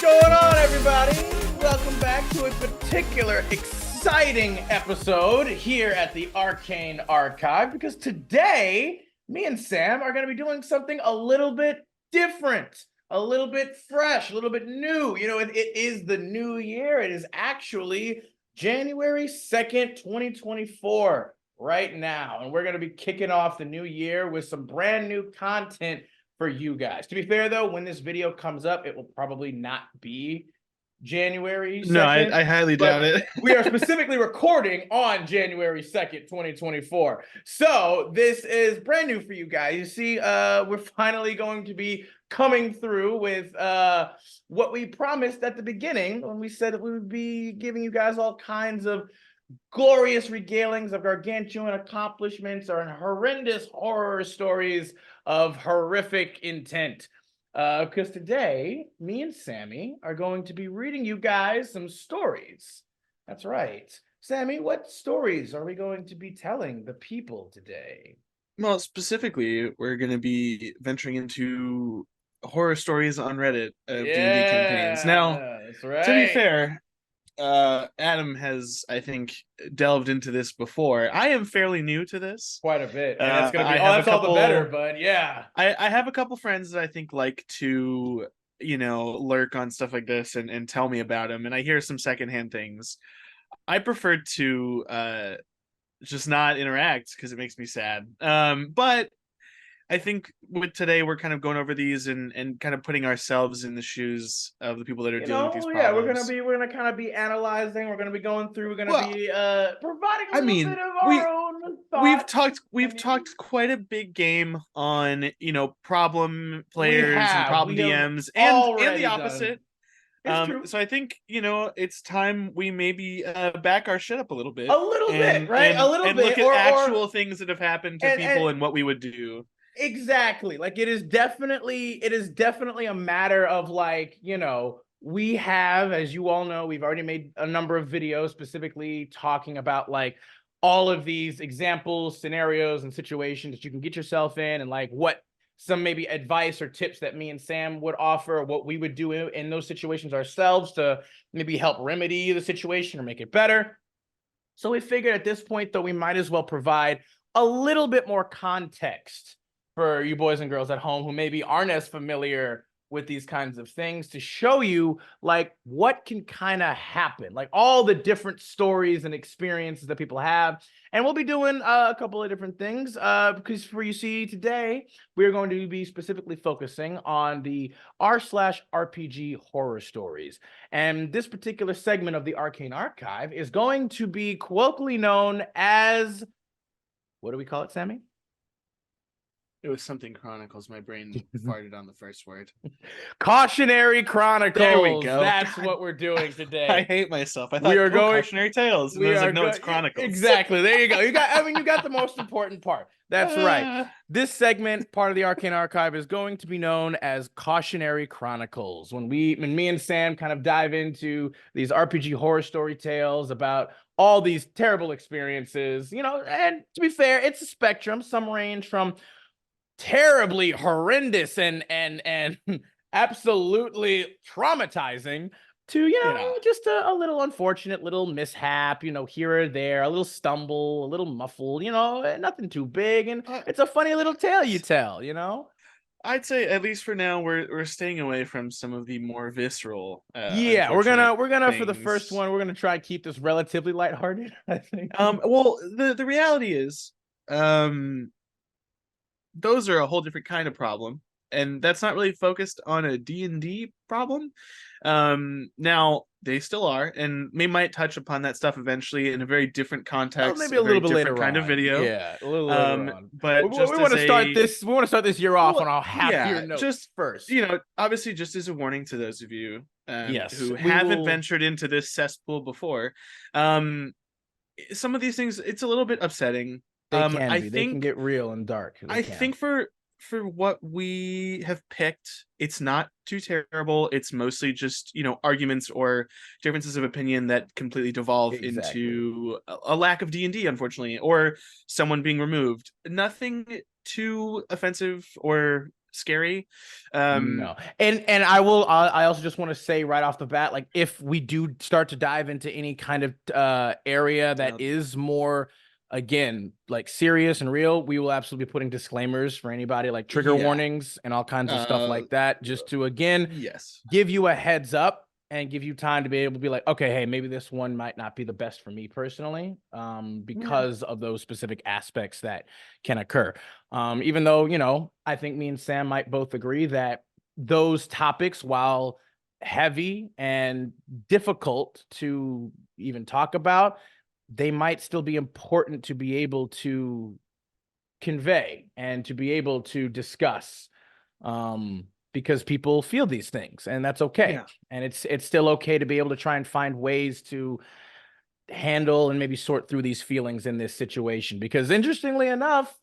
going on, everybody? Welcome back to a particular exciting episode here at the Arcane Archive, because today, me and Sam are going to be doing something a little bit different, a little bit fresh, a little bit new. You know, it is the new year. It is actually January 2nd, 2024 right now. And we're going to be kicking off the new year with some brand new content for you guys. To be fair, though, when this video comes up, it will probably not be January 2nd. No, I highly doubt it. We are specifically recording on January 2nd, 2024. So this is brand new for you guys. You see, we're finally going to be coming through with what we promised at the beginning when we said that we would be giving you guys all kinds of glorious regalings of gargantuan accomplishments or horrendous horror stories of horrific intent. Because today, me and Sammy are going to be reading you guys some stories. That's right. Sammy, what stories are we going to be telling the people today? Well, specifically, we're going to be venturing into horror stories on Reddit of D&D campaigns. Now, that's right. to be fair, Adam has, I think, delved into this before. I am fairly new to this. Quite a bit. And that's going to be, that's all the better, but yeah. I have a couple friends that I think like to, you know, lurk on stuff like this and tell me about them. And I hear some secondhand things. I prefer to just not interact because it makes me sad. But I think with today we're kind of going over these and kind of putting ourselves in the shoes of the people that are dealing with these problems. Yeah, we're gonna kind of be analyzing. We're gonna be going through. We're gonna be providing a little bit of our own thoughts. We've talked quite a big game on, you know, problem players and problem DMs and the opposite. So I think, you know, it's time we maybe back our shit up a little bit. A little bit, right? A little bit. Look at actual things that have happened to people and what we would do. Exactly. Like it is definitely a matter of, like, you know, we have, as you all know, we've already made a number of videos specifically talking about like all of these examples, scenarios, and situations that you can get yourself in, and like what some maybe advice or tips that me and Sam would offer, or what we would do in those situations ourselves to maybe help remedy the situation or make it better. So we figured at this point, though, we might as well provide a little bit more context for you boys and girls at home who maybe aren't as familiar with these kinds of things, to show you like what can kind of happen, like all the different stories and experiences that people have. And we'll be doing a couple of different things because for you see today, we're going to be specifically focusing on the r/RPG horror stories. And this particular segment of the Arcane Archive is going to be colloquially known as, what do we call it, Sammy? It was something Chronicles. My brain farted on the first word. Cautionary Chronicles. There we go. That's what we're doing today. I hate myself. I thought we are going Cautionary Tales. And I was like, no, it's Chronicles. Exactly. There you go. You got the most important part. That's right. This segment, part of the Arcane Archive, is going to be known as Cautionary Chronicles. When me and Sam kind of dive into these RPG horror story tales about all these terrible experiences, you know, and to be fair, it's a spectrum. Some range from terribly horrendous and absolutely traumatizing to, you know, just a little unfortunate little mishap, you know, here or there, a little stumble, a little muffled, you know, nothing too big, and it's a funny little tale you tell, you know. I'd say at least for now we're staying away from some of the more visceral. Yeah, we're gonna for the first one, we're gonna try to keep this relatively lighthearted, I think. Well, the reality is, those are a whole different kind of problem, and that's not really focused on a D&D problem. Now they still are, and we might touch upon that stuff eventually in a very different context, maybe a little bit later kind of video. Yeah, a little later on. But we want to start this. We want to start this year off on a happier note. Just first, you know, obviously, just as a warning to those of you who haven't ventured into this cesspool before, some of these things, it's a little bit upsetting. They can get real and dark. I think for what we have picked, it's not too terrible. It's mostly just, you know, arguments or differences of opinion that completely devolve into a lack of D&D, unfortunately, or someone being removed. Nothing too offensive or scary. No. And I also just want to say right off the bat, like if we do start to dive into any kind of area that is more, again, like serious and real, we will absolutely be putting disclaimers for anybody, like trigger warnings and all kinds of stuff like that, just to, again, yes, give you a heads up and give you time to be able to be like, okay, hey, maybe this one might not be the best for me personally, because of those specific aspects that can occur. Even though, you know, I think me and Sam might both agree that those topics, while heavy and difficult to even talk about, they might still be important to be able to convey and to be able to discuss. Because people feel these things, and that's okay. Yeah. And it's still okay to be able to try and find ways to handle and maybe sort through these feelings in this situation. Because interestingly enough,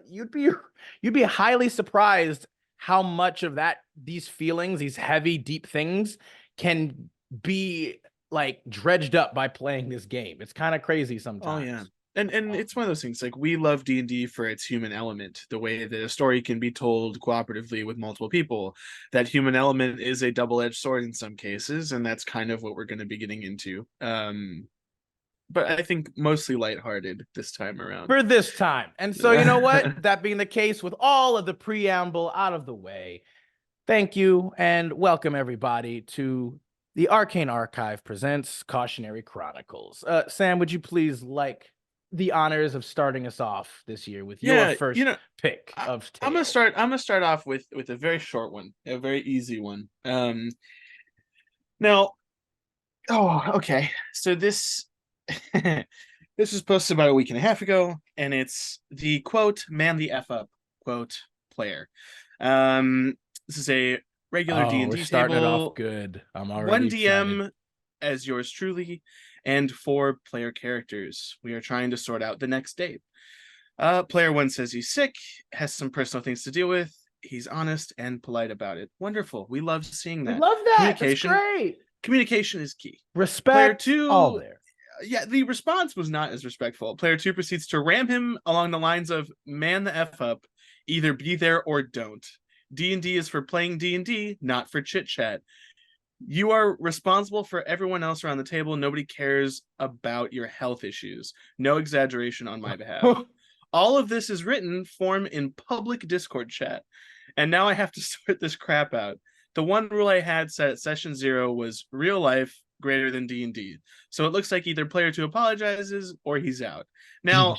you'd be highly surprised how much of these feelings, these heavy, deep things, can be like dredged up by playing this game. It's kind of crazy sometimes. Oh yeah. And it's one of those things, like, we love D&D for its human element, the way that a story can be told cooperatively with multiple people. That human element is a double-edged sword in some cases, and that's kind of what we're going to be getting into. But I think mostly lighthearted this time around. For this time. And so, you know what? That being the case, with all of the preamble out of the way, thank you and welcome everybody to the Arcane Archive presents Cautionary Chronicles. Sam, would you please like the honors of starting us off this year with your first pick of tale? I'm gonna start off with a very short one, a very easy one. Now, okay. So this this was posted about a week and a half ago, and it's the quote "man the f up" quote player. This is a regular D&D we're table. Starting it off good. I'm already one excited. DM as yours truly, and 4 player characters. We are trying to sort out the next date. Player 1 says he's sick, has some personal things to deal with. He's honest and polite about it. Wonderful. We love seeing that. We love that. Communication. That's great. Communication is key. Respect. Player 2, all there. Yeah, the response was not as respectful. Player 2 proceeds to ram him along the lines of, man the F up, either be there or don't. D&D is for playing D&D, not for chit-chat. You are responsible for everyone else around the table. Nobody cares about your health issues. No exaggeration on my behalf. All of this is written form in public Discord chat. And now I have to sort this crap out. The one rule I had set at session 0 was real life greater than D&D. So it looks like either player 2 apologizes or he's out. Now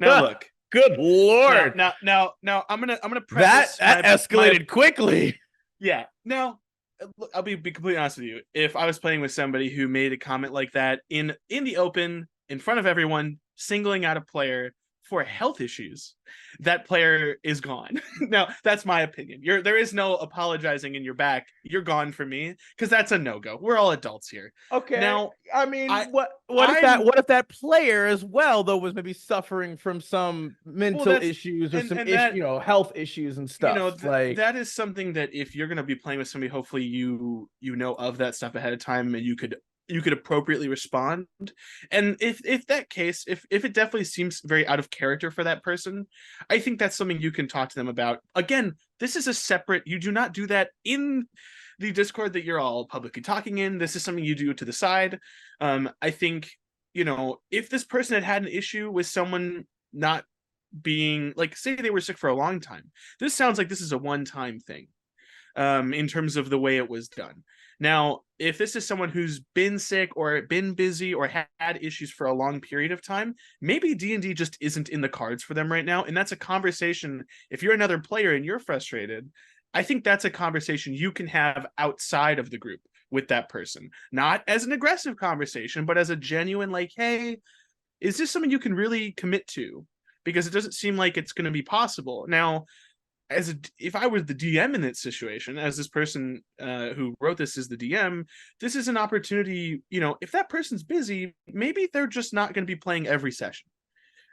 look. Good Lord. Now I'm gonna preface that escalated quickly. Yeah. Now, I'll be completely honest with you. If I was playing with somebody who made a comment like that in the open, in front of everyone, singling out a player for health issues, that player is gone. Now, that's my opinion. There is no apologizing in your back. You're gone for me, because that's a no-go. We're all adults here. Okay. Now, I mean, what if that player as well, though, was maybe suffering from some mental issues or health issues and stuff? That is something that, if you're going to be playing with somebody, hopefully you know of that stuff ahead of time, and you could appropriately respond. And if that case, if it definitely seems very out of character for that person, I think that's something you can talk to them about. Again, this is a separate, you do not do that in the Discord that you're all publicly talking in. This is something you do to the side. I think, if this person had an issue with someone not being, like, say they were sick for a long time, this sounds like this is a one-time thing, in terms of the way it was done. Now, if this is someone who's been sick or been busy or had issues for a long period of time, maybe D&D just isn't in the cards for them right now. And that's a conversation. If you're another player and you're frustrated, I think that's a conversation you can have outside of the group with that person. Not as an aggressive conversation, but as a genuine, like, hey, is this something you can really commit to? Because it doesn't seem like it's going to be possible. Now, if I was the DM in that situation, as this person who wrote this is the DM, this is an opportunity. If that person's busy, maybe they're just not going to be playing every session.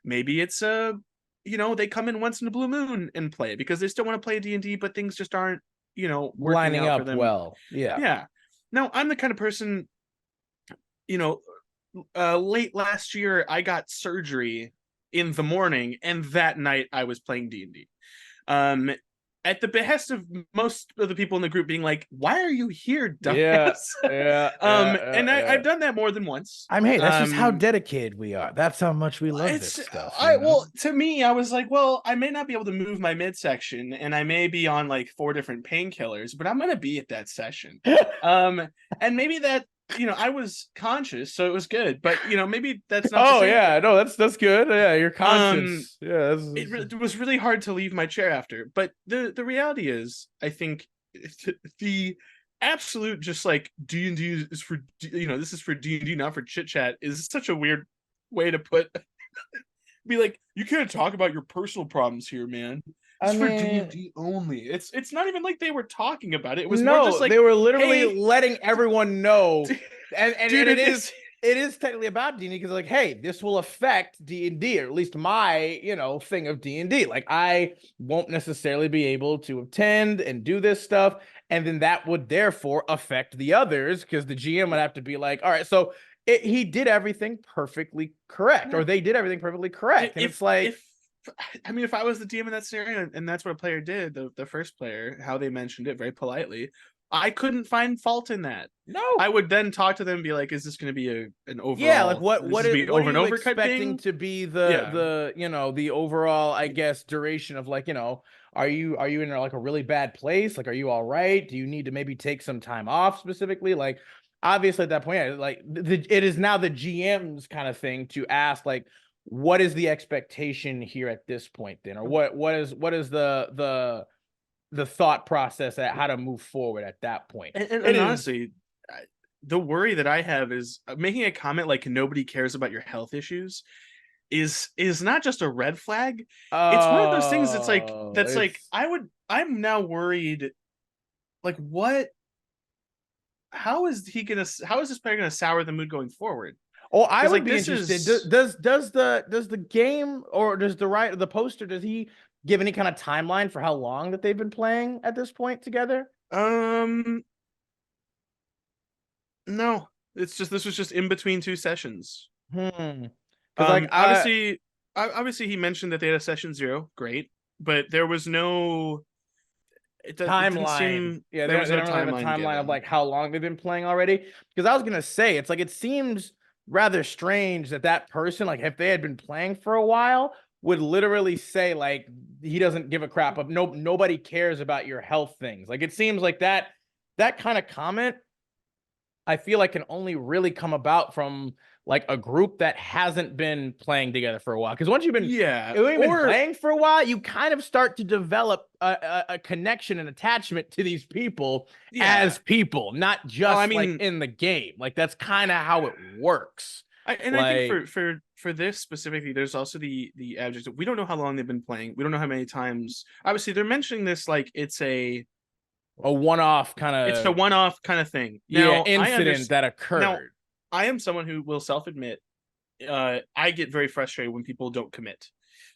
Maybe it's they come in once in a blue moon and play because they still want to play D&D, but things just aren't working lining out up for them well. Yeah. Now, I'm the kind of person, late last year I got surgery in the morning, and that night I was playing D&D. And at the behest of most of the people in the group being like, why are you here, Yeah, dumbass? And yeah. I've done that more than once. I mean, hey, that's just how dedicated we are. That's how much we love this It's stuff, I you know? well to me, I was like, well, I may not be able to move my midsection, and I may be on like 4 different painkillers, but I'm gonna be at that session. Um, and maybe that, I was conscious, so it was good. But maybe that's not the Oh same. yeah, no, that's good. Yeah, you're Um, conscious. Yeah, it was really hard to leave my chair after. But the reality is, I think the absolute just like D&D is for this is for D&D, not for chit chat, is such a weird way to put. Be like, you can't talk about your personal problems here, man. I It's for mean, D&D only. It's not even like they were talking about it. It was more just no, like, they were literally hey, letting everyone know, and dude, it it is is. it is technically about D&D because like, hey, this will affect D&D, or at least my thing of D&D. Like, I won't necessarily be able to attend and do this stuff, and then that would therefore affect the others because the GM would have to be like, all right, so he did everything perfectly correct, or Yeah. they did everything perfectly correct, and it's like. If I mean, if I was the DM in that scenario and that's what a player did, the first player, how they mentioned it very politely, I couldn't find fault in that. I No. would then talk to them and be like, is this going to be an Yeah, like overall, what this what is is be what are over and you over type expecting thing? to be Yeah. the overall, I guess, duration of like, are you in like a really bad place? Like, are you all right? Do you need to maybe take some time off specifically? Like, obviously at that point, yeah, like it is now the GM's kind of thing to ask like, what is the expectation here at this point then? Or what is the thought process at how to move forward at that point? It And is. honestly, the worry that I have is making a comment like nobody cares about your health issues is not just a red flag. It's one of those things Oh, that's like it's. I'm now worried, like, what, how is this player gonna sour the mood going forward? Oh, I Because would like be this interested. is Does the game, or does the poster, does he give any kind of timeline for how long that they've been playing at this point together? um no, it's just this was just in between 2 sessions. Because like I Obviously he mentioned that they had a session 0, great, but there was no, it didn't timeline. seem, Yeah, there was they no don't really have a timeline timeline of given. like how long they've been playing already. Because I was gonna say, it's like it seems rather strange that that person, like if they had been playing for a while, would literally say like he doesn't give a crap of nobody cares about your health things. Like, it seems like that kind of comment, I feel like, can only really come about from like a group that hasn't been playing together for a while. Because once Yeah, you've been or playing for a while, you kind of start to develop a connection and attachment to these people yeah. as people, not Oh, I just like mean, in the game. Like, that's kind of how it works. I think Like for this specifically, there's also the adjective. We don't know how long they've been playing. We don't know how many times. Obviously, they're mentioning this like a one-off kind it's a of, one-off kind of thing. yeah, Now, incident that now occurred. I am someone who will self-admit, I get very frustrated when people don't commit.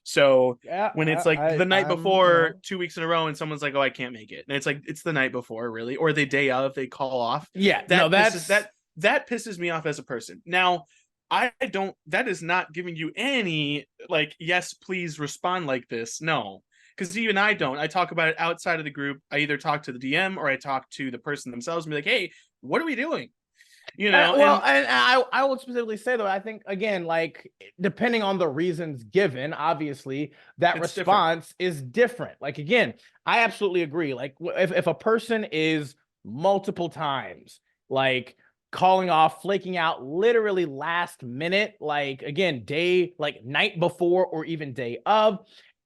So Yeah, when it's like the night I'm, before, 2 weeks in a row, and someone's like, "Oh, I can't make it," and it's like it's the night before, really, or the day of, they call off. yeah, no, that's. That pisses me off as a person. Now, I don't. That is not giving you any like, yes, please respond like this. No, because even I don't. I talk about it outside of the group. I either talk to the DM or I talk to the person themselves and be like, "Hey, what are we doing?" Well, And and I would specifically say though, I think again, like depending on the reasons given, obviously that it's different. response is different. Like, again, I absolutely agree. Like, if a person is multiple times like calling off, flaking out, literally last minute, like again, day, like night before or even day of,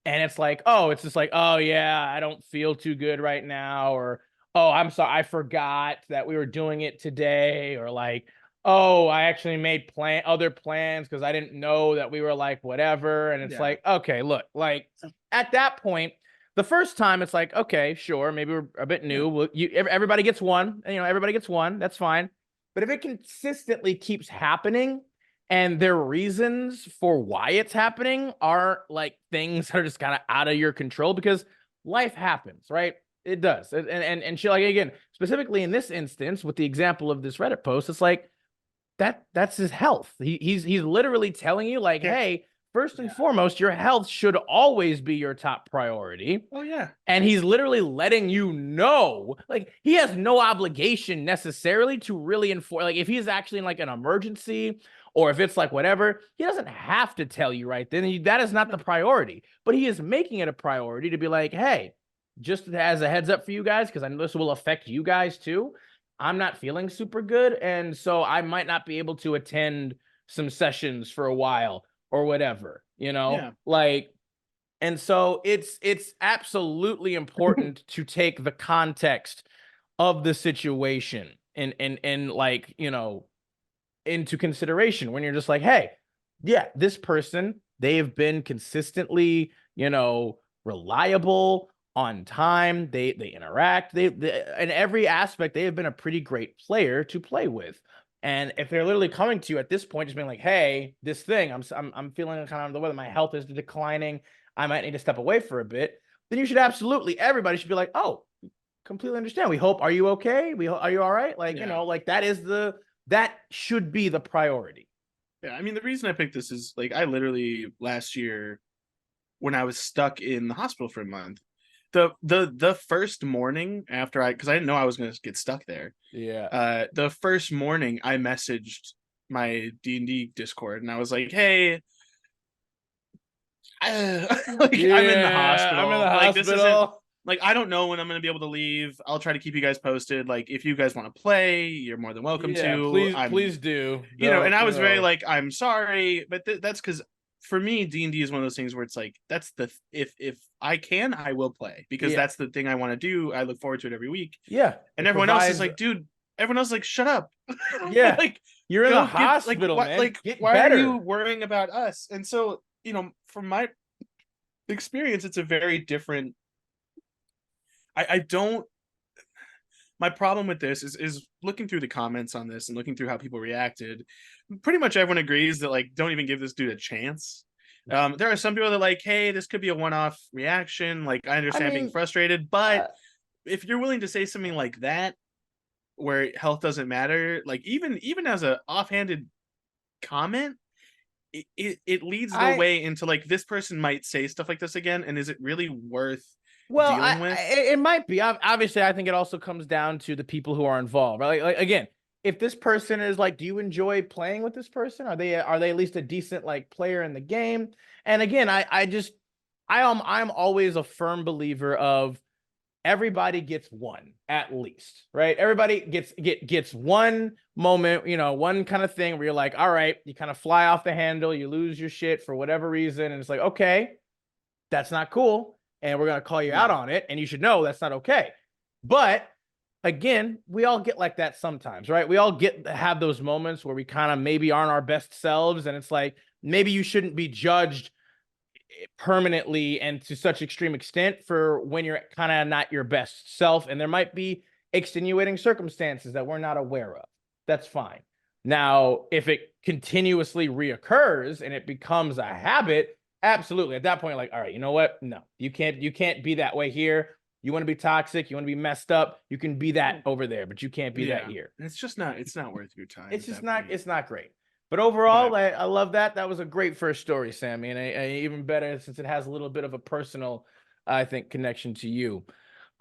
and it's like, oh, it's just like, oh yeah, I don't feel too good right now, or oh, I'm sorry, I forgot that we were doing it today, or like, oh, I actually made other plans because I didn't know that we were like whatever. And it's Yeah. like, okay, look, like at that point, the first time it's like, okay, sure, maybe we're a bit Yeah. new. Everybody gets one, everybody gets one. That's fine. But if it consistently keeps happening, and their reasons for why it's happening are like things that are just kind of out of your control, because life happens, right? It does. And she, like, again, specifically in this instance with the example of this Reddit post, it's like that's his health. He's literally telling you like, Yeah. hey, first and foremost, your health should always be your top priority. Oh yeah. And he's literally letting you know, like, he has no obligation necessarily to really inform. Like, if he's actually in like an emergency, or if it's like whatever, he doesn't have to tell you right then. That is not the priority. But he is making it a priority to be like, hey, just as a heads up for you guys, because I know this will affect you guys too. I'm not feeling super good, and so I might not be able to attend some sessions for a while or whatever, Yeah. like. And so it's absolutely important to take the context of the situation and like, into consideration when you're just like, hey, yeah, this person, they have been consistently, reliable, on time, they interact, they in every aspect, they have been a pretty great player to play with. And if they're literally coming to you at this point, just being like, "Hey, this thing, I'm feeling kind of the way that my health is declining. I might need to step away for a bit." Then you should absolutely, everybody should be like, "Oh, completely understand. We hope. Are you okay? Are you all right?" Like, like that should be the priority. Yeah, I mean, the reason I picked this is like I literally last year, when I was stuck in the hospital for a month, the first morning after because I didn't know I was going to get stuck there. Yeah. The first morning I messaged my D&D Discord and I was like, "Hey, like Yeah, I'm in the hospital. I'm in the Like this isn't hospital. like I don't know when I'm going to be able to leave. I'll try to keep you guys posted. Like if you guys want to play, you're more than welcome Yeah, to. please do. And Don't, I was very like, I'm sorry, but that's because for me, D&D is one of those things where it's like that's if I can, I will play because Yeah. that's the thing I want to do. I look forward to it every week. Yeah. And everyone else is like, dude. Everyone else is like, shut up. Yeah. Like You're in the go get hospital, man. like Get why better. are you worrying about us? And so, from my experience, it's a very different. I don't. My problem with this is looking through the comments on this and looking through how people reacted. Pretty much everyone agrees that like don't even give this dude a chance. There are some people that like, hey, this could be a one-off reaction. Like I understand being frustrated, but if you're willing to say something like that, where health doesn't matter, like even as a offhanded comment, it leads the way into like this person might say stuff like this again, and is it really worth dealing with? It might be. Obviously, I think it also comes down to the people who are involved, right? Like again, if this person is like, do you enjoy playing with this person? Are they at least a decent like player in the game? And again, I'm always a firm believer of everybody gets one at least, right? Everybody gets one moment, one kind of thing where you're like, all right, you kind of fly off the handle, you lose your shit for whatever reason, and it's like, okay, that's not cool, and we're gonna call you out on it, and you should know that's not okay. But again, we all get like that sometimes, right? We all have those moments where we kind of maybe aren't our best selves, and it's like maybe you shouldn't be judged permanently and to such extreme extent for when you're kind of not your best self, and there might be extenuating circumstances that we're not aware of. That's fine. Now, if it continuously reoccurs and it becomes a habit, absolutely. At that point, like, all right, you know what? No, you can't be that way here. You want to be toxic, you want to be messed up, you can be that over there, but you can't be that here. It's not worth your time. It's not great. But overall, I love that. That was a great first story, Sammy, and even better since it has a little bit of a personal, I think, connection to you.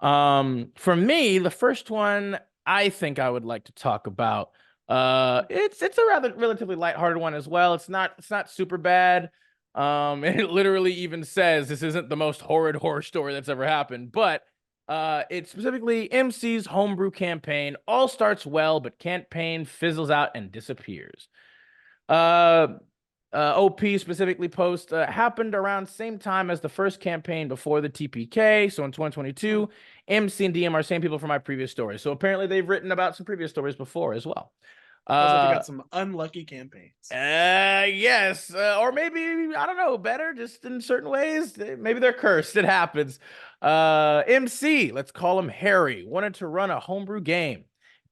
For me, the first one I think I would like to talk about. It's a relatively lighthearted one as well. It's not super bad. And it literally even says this isn't the most horrid horror story that's ever happened, but it's specifically MC's homebrew campaign. All starts well, but campaign fizzles out and disappears. OP specifically post happened around same time as the first campaign before the TPK. So in 2022, MC and DM are same people from my previous stories. So apparently they've written about some previous stories before as well. Sounds like they got some unlucky campaigns. Yes. Or maybe, I don't know, better just in certain ways. Maybe they're cursed. It happens. MC, let's call him Harry, wanted to run a homebrew game.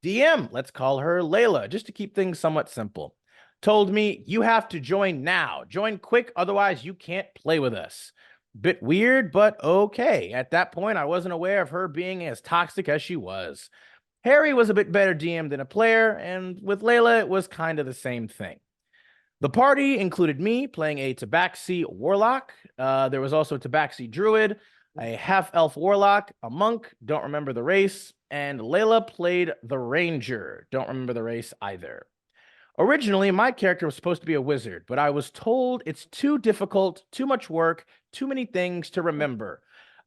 DM, let's call her Layla, just to keep things somewhat simple. Told me, you have to join now. Join quick, otherwise you can't play with us. Bit weird, but okay. At that point, I wasn't aware of her being as toxic as she was. Harry was a bit better DM than a player, and with Layla, it was kind of the same thing. The party included me playing a Tabaxi warlock. There was also a Tabaxi druid, a half-elf warlock, a monk, don't remember the race, and Layla played the ranger, don't remember the race either. Originally, my character was supposed to be a wizard, but I was told it's too difficult, too much work, too many things to remember.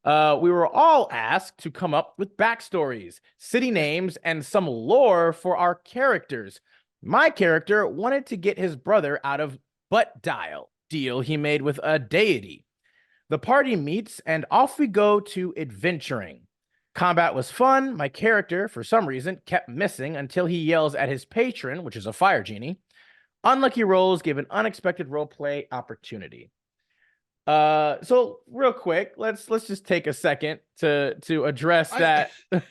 We were all asked to come up with backstories, city names, and some lore for our characters. My character wanted to get his brother out of butt dial deal he made with a deity. The party meets, and off we go to adventuring. Combat was fun. My character, for some reason, kept missing until he yells at his patron, which is a fire genie. Unlucky rolls gave an unexpected roleplay opportunity. So real quick, let's just take a second to address that. I'm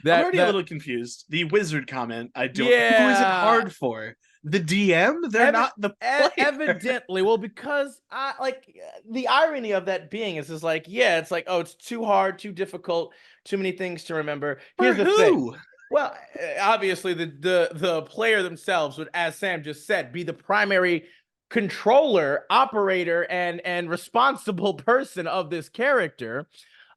already a little confused. The wizard comment, I don't. Yeah. Who is it hard for? The DM? They're not the player. Evidently. Well, because the irony of that being is like, yeah, it's like, oh, it's too hard, too difficult, too many things to remember. Here's the thing. Well, obviously the player themselves would, as Sam just said, be the primary controller, operator, and responsible person of this character.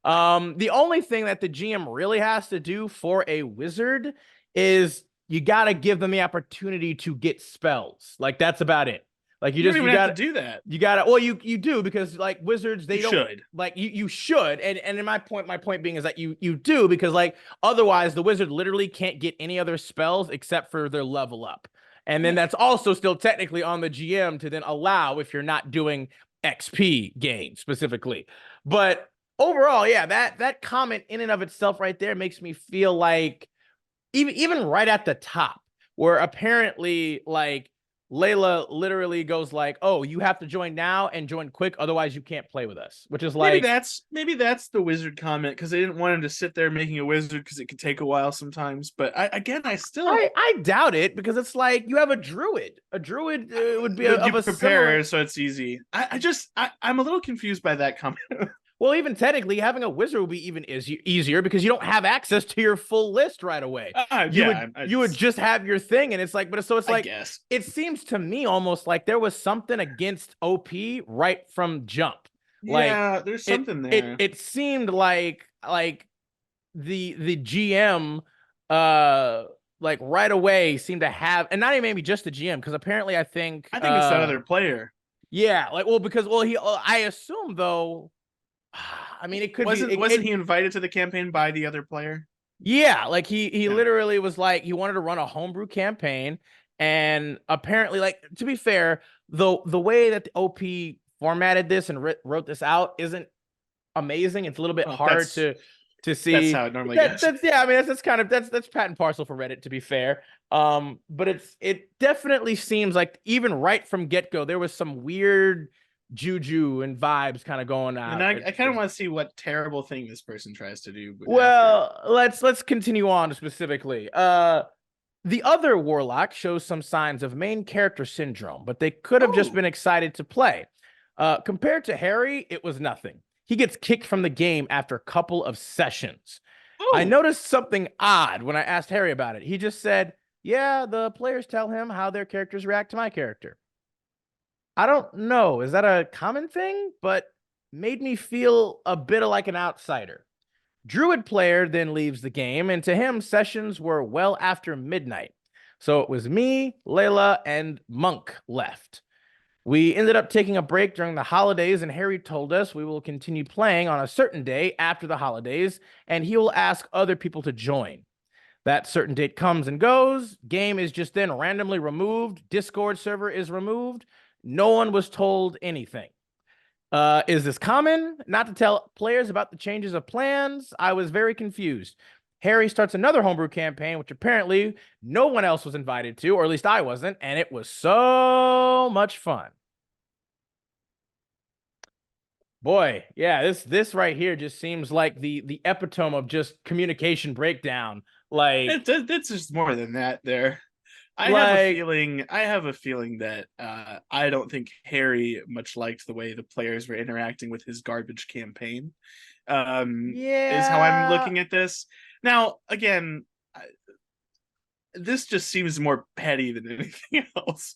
The only thing that the GM really has to do for a wizard is you got to give them the opportunity to get spells. Like, that's about it. Like, you don't even have to do that. You gotta, well, you do, because like wizards, they should. Like, you should. And in my point being is that you do, because like otherwise the wizard literally can't get any other spells except for their level up. And then that's also still technically on the GM to then allow if you're not doing XP gain specifically. But overall, yeah, that comment in and of itself right there makes me feel like even right at the top, where apparently like Layla literally goes like, "Oh, you have to join now and join quick, otherwise you can't play with us." Which is like, maybe that's the wizard comment, because they didn't want him to sit there making a wizard because it could take a while sometimes. But I doubt it, because it's like you have a druid. A druid would be of a similar, so it's easy. I'm a little confused by that comment. Well, even technically, having a wizard would be even easier because you don't have access to your full list right away. You would just have your thing, and it's like, but so it's like, it seems to me almost like there was something against OP right from jump. Yeah, like, there's something there. It seemed like the GM like right away seemed to have, and not even maybe just the GM, because apparently I think it's that other player. Yeah, like, well, because I assume though. I mean, it could wasn't he invited to the campaign by the other player? Yeah, like he literally was like, he wanted to run a homebrew campaign, and apparently, like, to be fair, the way that the OP formatted this and wrote this out isn't amazing. It's a little bit hard to see. That's how it normally goes. I mean, that's kind of that's pat and parcel for Reddit, to be fair. But it definitely seems like even right from get-go there was some weird juju and vibes kind of going on. And I kind of want to see what terrible thing this person tries to do. Well, let's continue on specifically. The other warlock shows some signs of main character syndrome, but they could have just been excited to play. Compared to Harry, it was nothing. He gets kicked from the game after a couple of sessions. I noticed something odd when I asked Harry about it. He just said, "Yeah, the players tell him how their characters react to my character." I don't know. Is that a common thing? But made me feel a bit like an outsider. Druid player then leaves the game, and to him, sessions were well after midnight. So it was me, Layla, and Monk left. We ended up taking a break during the holidays, and Harry told us we will continue playing on a certain day after the holidays, and he will ask other people to join. That certain date comes and goes. Game is just then randomly removed. Discord server is removed. No one was told anything. Is this common? Not to tell players about the changes of plans? I was very confused. Harry starts another homebrew campaign, which apparently no one else was invited to, or at least I wasn't, and it was so much fun. Boy, yeah, this right here just seems like the epitome of just communication breakdown. Like, it's just more than that there. I have a feeling that I don't think Harry much liked the way the players were interacting with his garbage campaign. Is how I'm looking at this. Now, again, this just seems more petty than anything else.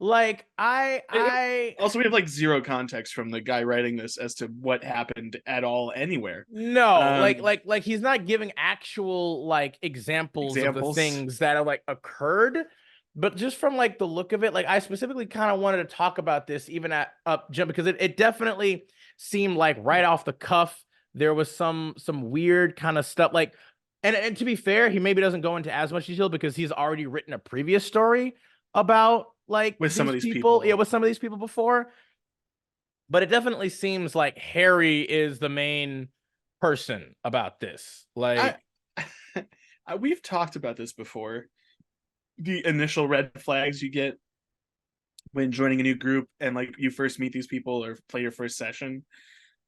Like It- I Also, we have like zero context from the guy writing this as to what happened at all anywhere. No, Um, like he's not giving actual like examples of the Examples things that have like occurred, but just from like the look of it, like I specifically kind of wanted to talk about this even at up jump because it definitely seemed like right off the cuff there was some weird kind of stuff like and to be fair, he maybe doesn't go into as much detail because he's already written a previous story about like with some these of these people, yeah, people. with some of these people before, but it definitely seems like Harry is the main person about this. I, Like, we've talked about this before. The initial red flags you get when joining a new group and like you first meet these people or play your first session.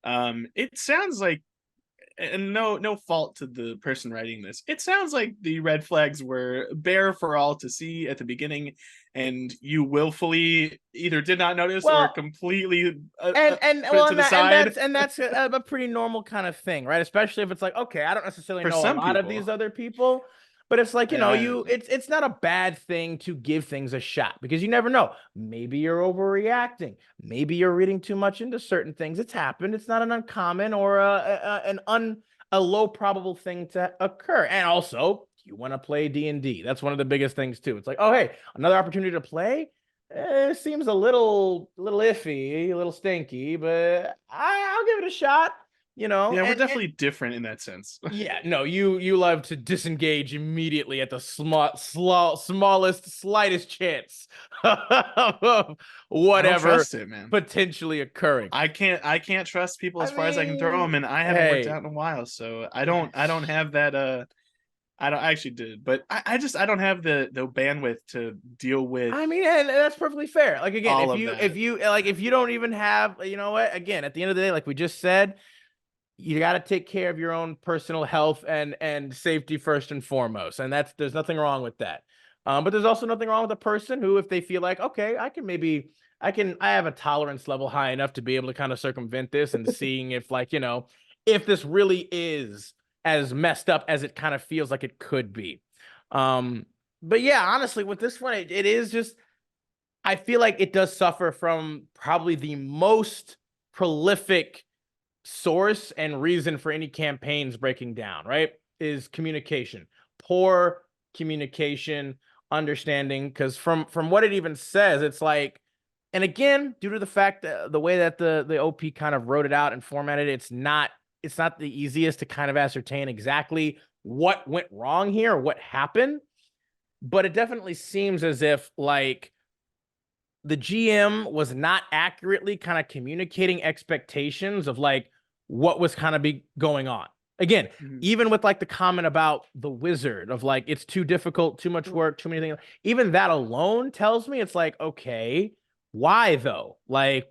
It sounds like, and no fault to the person writing this, it sounds like the red flags were bare for all to see at the beginning, and you willfully either did not notice or well, completely and put it well, to the and side. that's a pretty normal kind of thing, right? Especially if it's like, okay, I don't necessarily For know a some lot of people, these other people, but it's like, yeah, it's not a bad thing to give things a shot because you never know. Maybe you're overreacting. Maybe you're reading too much into certain things. It's happened. It's not an uncommon or a low probable thing to occur. And also, you want to play D&D. That's one of the biggest things too. It's like, oh, hey, another opportunity to play. It seems a little iffy, a little stinky, but I'll give it a shot, yeah, we're and definitely different in that sense. yeah, no, you love to disengage immediately at the smallest, slightest chance of I don't whatever trust it, man. potentially occurring. I can't trust people I as far as I can throw them, mean, and I haven't worked hey, out in a while, so I don't have that. I actually did, but I don't have the bandwidth to deal with I mean, and that's perfectly fair. Like again, all if of you that. if you don't even have, you know what? Again, at the end of the day, like we just said, you got to take care of your own personal health and safety first and foremost, and there's nothing wrong with that. But there's also nothing wrong with a person who, if they feel like, okay, I have a tolerance level high enough to be able to kind of circumvent this and seeing if like if this really is as messed up as it kind of feels like it could be. Um, but yeah, honestly, with this one, it is just I feel like it does suffer from probably the most prolific source and reason for any campaigns breaking down, right? Is communication. Poor communication, understanding, because from what it even says, it's like, and again, due to the fact that the way that the OP kind of wrote it out and formatted it, it's not the easiest to kind of ascertain exactly what went wrong here, what happened, but it definitely seems as if like the GM was not accurately kind of communicating expectations of like what was kind of be going on. Again, Mhm. even with like the comment about the wizard of like it's too difficult, too much work, too many things. Even that alone tells me it's like, okay, why though? Like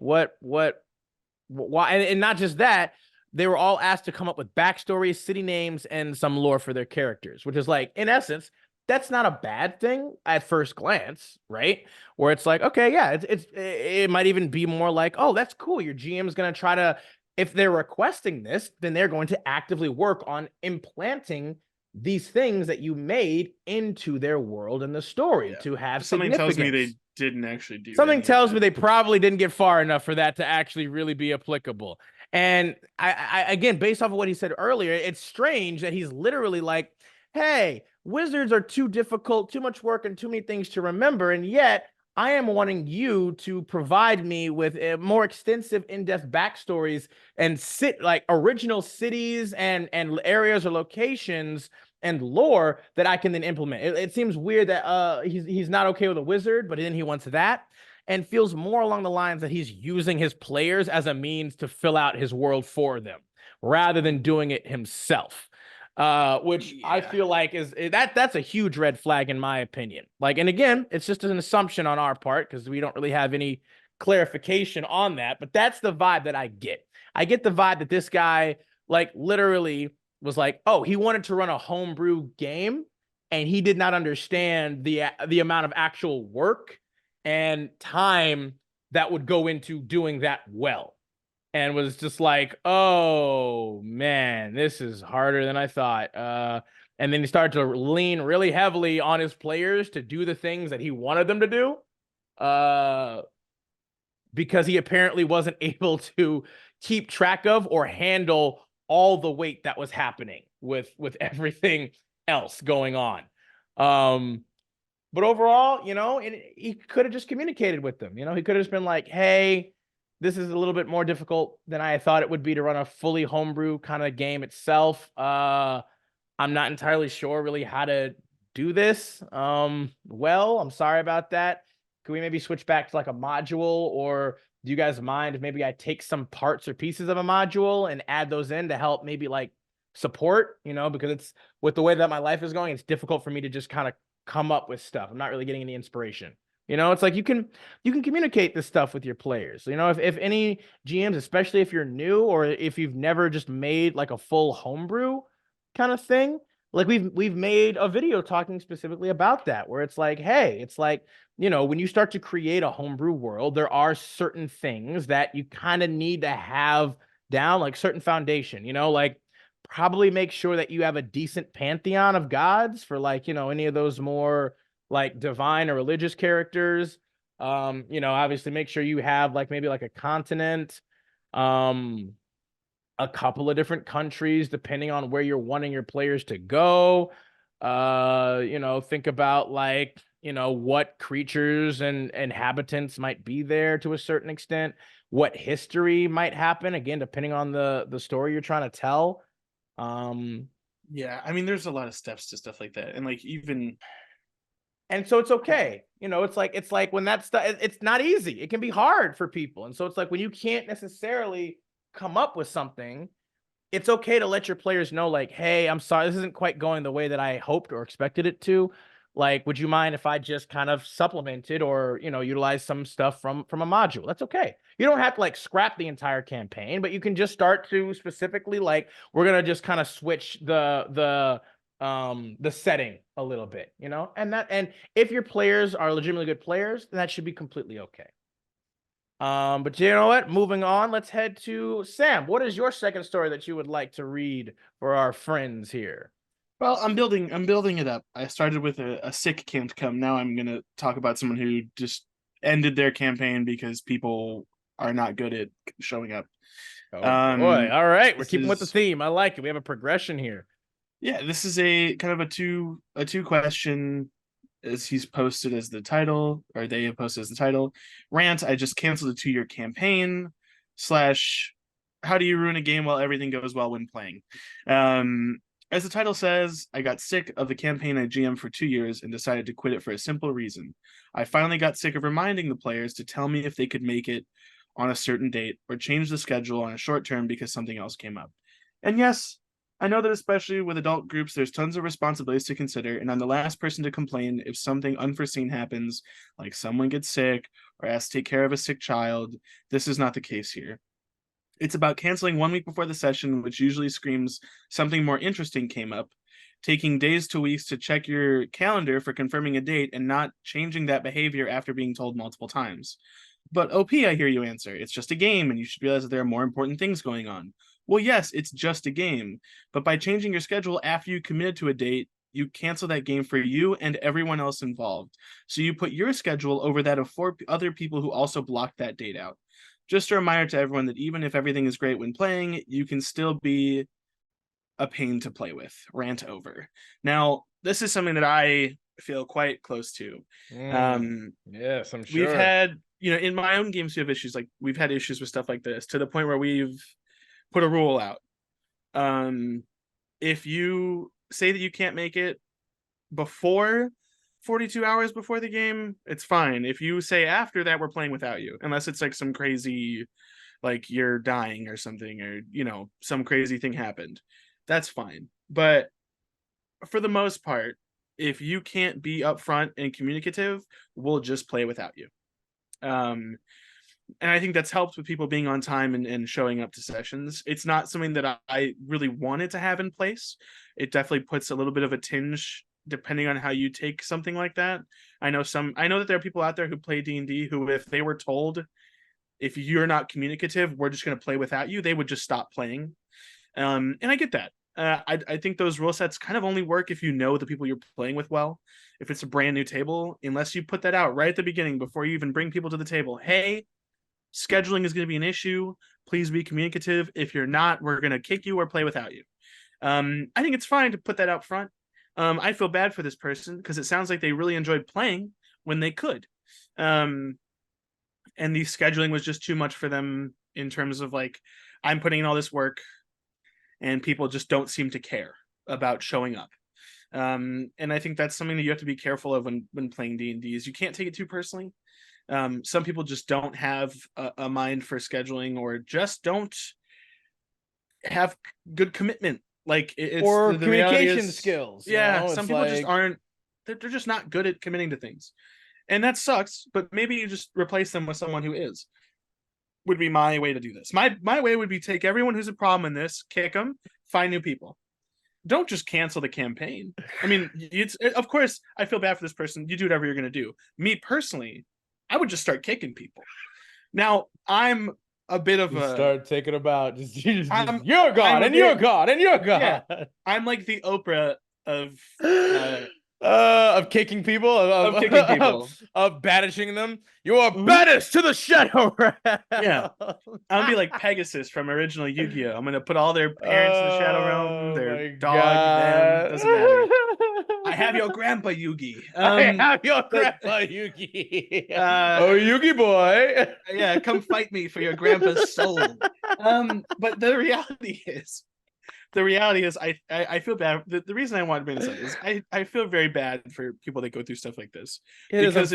why and not just that, they were all asked to come up with backstories, city names, and some lore for their characters, which is like, in essence, that's not a bad thing at first glance, right? Where it's like, okay, yeah, it might even be more like, oh, that's cool. Your GM is gonna try to, if they're requesting this, then they're going to actively work on implanting these things that you made into their world and the story Yeah, to have something tells me they significance. didn't actually do Something any of tells me that. they probably didn't get far enough for that to actually really be applicable. And again, based off of what he said earlier, it's strange that he's literally like, "Hey, wizards are too difficult, too much work, and too many things to remember." And yet, I am wanting you to provide me with a more extensive, in-depth backstories and sit like original cities and areas or locations and lore that I can then implement. It seems weird that he's not okay with a wizard, but then he wants that and feels more along the lines that he's using his players as a means to fill out his world for them rather than doing it himself. Which I Yeah. feel like is that's a huge red flag in my opinion. Like, and again, it's just an assumption on our part because we don't really have any clarification on that. But that's the vibe that I get. I get the vibe that this guy, like, literally was like, oh, he wanted to run a homebrew game, and he did not understand the amount of actual work and time that would go into doing that well, and was just like, oh man, this is harder than I thought. And then he started to lean really heavily on his players to do the things that he wanted them to do. uh, because he apparently wasn't able to keep track of or handle all the weight that was happening with everything else going on. But overall, he could have just communicated with them. He could have just been like, "Hey, this is a little bit more difficult than I thought it would be to run a fully homebrew kind of game itself. I'm not entirely sure really how to do this. Well, I'm sorry about that. Could we maybe switch back to like a module, or do you guys mind if maybe I take some parts or pieces of a module and add those in to help maybe like support, because it's with the way that my life is going, it's difficult for me to just kind of come up with stuff. I'm not really getting any inspiration. It's like you can communicate this stuff with your players. If any GMs, especially if you're new or if you've never just made like a full homebrew kind of thing, like we've made a video talking specifically about that, where it's like, hey, it's like, when you start to create a homebrew world, there are certain things that you kind of need to have down, like certain foundation, like probably make sure that you have a decent pantheon of gods for like, any of those more like divine or religious characters. Obviously make sure you have like maybe like a continent, a couple of different countries depending on where you're wanting your players to go. Think about like, what creatures and inhabitants might be there to a certain extent, what history might happen, again, depending on the story you're trying to tell. Yeah, I mean, there's a lot of steps to stuff like that, and like even And so it's okay. It's like when that stuff, it's not easy. It can be hard for people. And so it's like when you can't necessarily come up with something, it's okay to let your players know, like, hey, I'm sorry, this isn't quite going the way that I hoped or expected it to. Like, would you mind if I just kind of supplemented or, utilize some stuff from a module? That's okay. You don't have to like scrap the entire campaign, but you can just start to specifically like, we're gonna just kind of switch the setting a little bit, and if your players are legitimately good players, then that should be completely okay. But you know what? Moving on, let's head to Sam. What is your second story that you would like to read for our friends here? well, I'm building it up. I started with a sick can't come. Now I'm gonna talk about someone who just ended their campaign because people are not good at showing up. Oh boy. All right. We're This keeping with the is theme. I like it. We have a progression here. Yeah, this is a kind of a two question, as he's posted as the title, or they have posted as the title. Rant, I just canceled a 2-year campaign slash how do you ruin a game while everything goes well when playing? As the title says, I got sick of the campaign I GM for 2 years and decided to quit it for a simple reason. I finally got sick of reminding the players to tell me if they could make it on a certain date or change the schedule on a short term because something else came up. And yes, I know that especially with adult groups, there's tons of responsibilities to consider, and I'm the last person to complain if something unforeseen happens, like someone gets sick or has to take care of a sick child. This is not the case here. It's about canceling 1 week before the session, which usually screams something more interesting came up, taking days to weeks to check your calendar for confirming a date, and not changing that behavior after being told multiple times. But OP, I hear you answer, it's just a game, and you should realize that there are more important things going on. Well, yes, it's just a game, but by changing your schedule after you committed to a date, you cancel that game for you and everyone else involved. So you put your schedule over that of 4 other people who also blocked that date out. Just a reminder to everyone that even if everything is great when playing, you can still be a pain to play with. Rant over. Now, this is something that I feel quite close to. Yes, I'm We've sure. had, in my own games, we have issues like we've had issues with stuff like this to the point where we've put a rule out. If you say that you can't make it before 42 hours before the game, it's fine. If you say after that, we're playing without you, unless it's like some crazy, like you're dying or something, or some crazy thing happened. That's fine. But for the most part, if you can't be upfront and communicative, we'll just play without you. And I think that's helped with people being on time and showing up to sessions. It's not something that I really wanted to have in place. It definitely puts a little bit of a tinge depending on how you take something like that. I know that there are people out there who play D&D who, if they were told, if you're not communicative, we're just going to play without you, they would just stop playing. And I get that. I think those rule sets kind of only work if you know the people you're playing with well. If it's a brand new table, unless you put that out right at the beginning before you even bring people to the table, hey, scheduling is going to be an issue. Please be communicative. If you're not, we're going to kick you or play without you. I think it's fine to put that out front. I feel bad for this person because it sounds like they really enjoyed playing when they could. And the scheduling was just too much for them in terms of like, I'm putting in all this work and people just don't seem to care about showing up. And I think that's something that you have to be careful of when playing D&D is you can't take it too personally. Some people just don't have a mind for scheduling or just don't have good commitment. Like it's or the communication is, skills. Yeah, you know? some people just aren't. They're just not good at committing to things, and that sucks. But maybe you just replace them with someone who is. Would be my way to do this. My way would be take everyone who's a problem in this, kick them, find new people. Don't just cancel the campaign. I mean, it's of course I feel bad for this person. You do whatever you're gonna do. Me personally, I would just start kicking people. Now I'm a bit of a start taking about you're God I'm and you're God and you're God. Yeah, I'm like the Oprah of kicking people, of kicking people, of banishing them. You are banished to the shadow realm. Yeah, I'm gonna be like Pegasus from original Yu-Gi-Oh. I'm gonna put all their parents in the shadow realm, their dog, them, doesn't matter. I have your grandpa Yugi. I have your grandpa Yugi. Oh, Yugi boy. Yeah, come fight me for your grandpa's soul. But the reality is, I feel bad. The reason I wanted to bring this up is I feel very bad for people that go through stuff like this. Because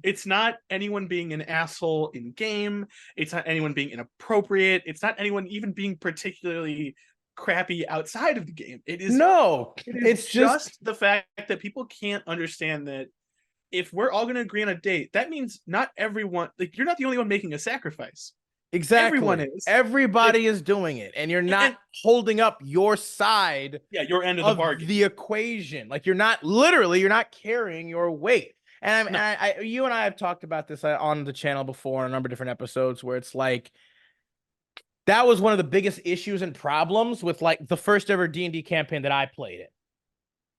it's not anyone being an asshole in game. It's not anyone being inappropriate. It's not anyone even being particularly crappy outside of the game. It's just the fact that people can't understand that if we're all going to agree on a date, that means not everyone, like you're not the only one making a sacrifice. Exactly. Everyone is. Everybody is doing it, and you're not holding up your side. Yeah, your end of the bargain. The equation, like you're not carrying your weight. And you and I have talked about this on the channel before in a number of different episodes, where it's like that was one of the biggest issues and problems with like the first ever D&D campaign that I played in,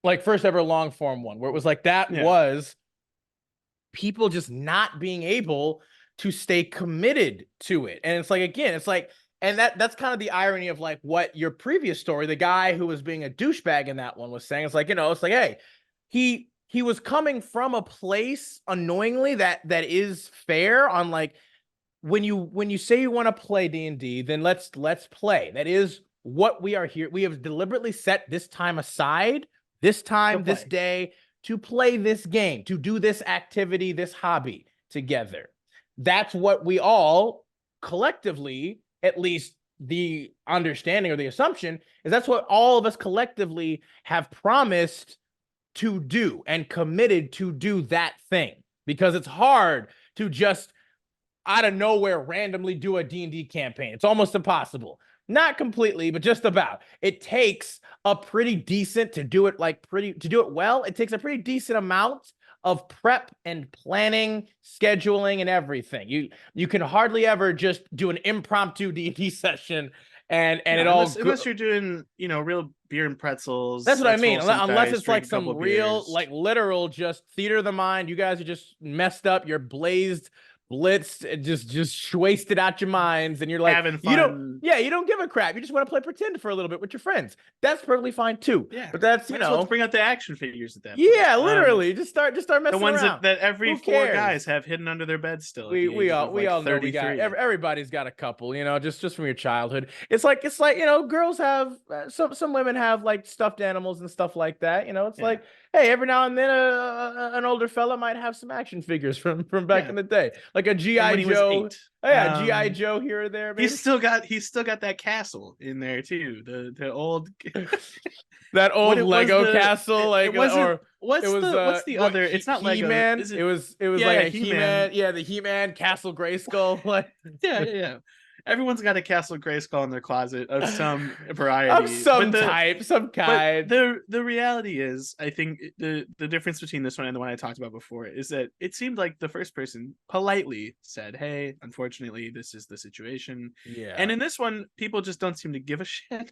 like first ever long form one, where it was like that was people just not being able to stay committed to it. And it's like, again, it's like, and that's kind of the irony of like what your previous story, the guy who was being a douchebag in that one was saying. It's like, you know, it's like, hey, he was coming from a place annoyingly that is fair on like, when you say you want to play D&D, then let's play. That is what we are here. We have deliberately set this time aside, this day, to play this game, to do this activity, this hobby together. That's what we all collectively, at least the understanding or the assumption is that's what all of us collectively have promised to do and committed to do that thing, because it's hard to just out of nowhere randomly do a D&D campaign. It's almost impossible. Not completely, but just about. It takes a pretty decent to do it well. It takes a pretty decent amount of prep and planning, scheduling, and everything. You can hardly ever just do an impromptu D&D session and unless you're doing, you know, real beer and pretzels. That's what I mean. Unless it's like some real, like literal, just theater of the mind. You guys are just messed up. You're blitzed, just wasted out your minds, and you're like having fun. You don't give a crap. You just want to play pretend for a little bit with your friends. That's perfectly fine too. Yeah, but that's let's bring out the action figures at that point. Yeah, literally, just start messing around. The ones that every 4 guys have hidden under their beds still. We all know we got everybody's got a couple, you know, just from your childhood. It's like you know, girls have some women have like stuffed animals and stuff like that. You know, it's like, hey, every now and then an older fella might have some action figures from back in the day, like a GI Joe. GI Joe here or there. Maybe. He's still got that castle in there too. The old that old Lego castle, like what's the other? It's not Lego. He-Man. It was like a He-Man. Yeah, the He-Man Castle Grayskull. Like yeah. everyone's got a Castle Grayskull in their closet of some Of variety. some type, some But kind. the reality is, I think the difference between this one and the one I talked about before is that it seemed like the first person politely said, "Hey, unfortunately, this is the situation." Yeah. And in this one, people just don't seem to give a shit.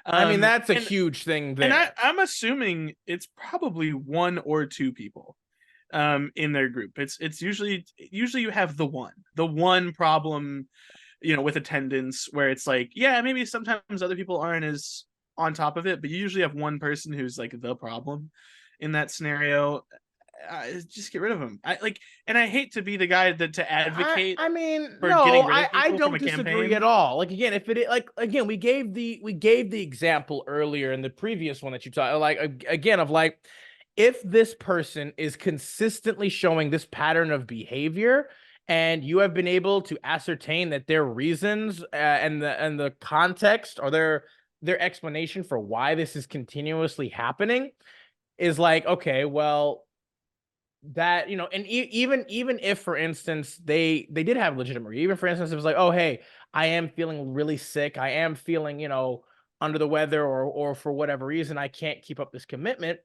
I mean, that's a And huge thing and there. I'm assuming it's probably one or two people in their group. It's usually you have the one problem, with attendance where it's like, yeah, maybe sometimes other people aren't as on top of it, but you usually have one person who's like the problem in that scenario. Just get rid of them. And I hate to be the guy that to advocate I mean, for no, getting rid of I people from don't a disagree at campaign. all. Like again, if it like again, we gave the example earlier in the previous one that you talked like again of like if this person is consistently showing this pattern of behavior and you have been able to ascertain that their reasons and the context or their explanation for why this is continuously happening is like okay, well that and even if for instance they did have legitimate even for instance it was like oh hey I am feeling really sick I am feeling under the weather or for whatever reason I can't keep up this commitment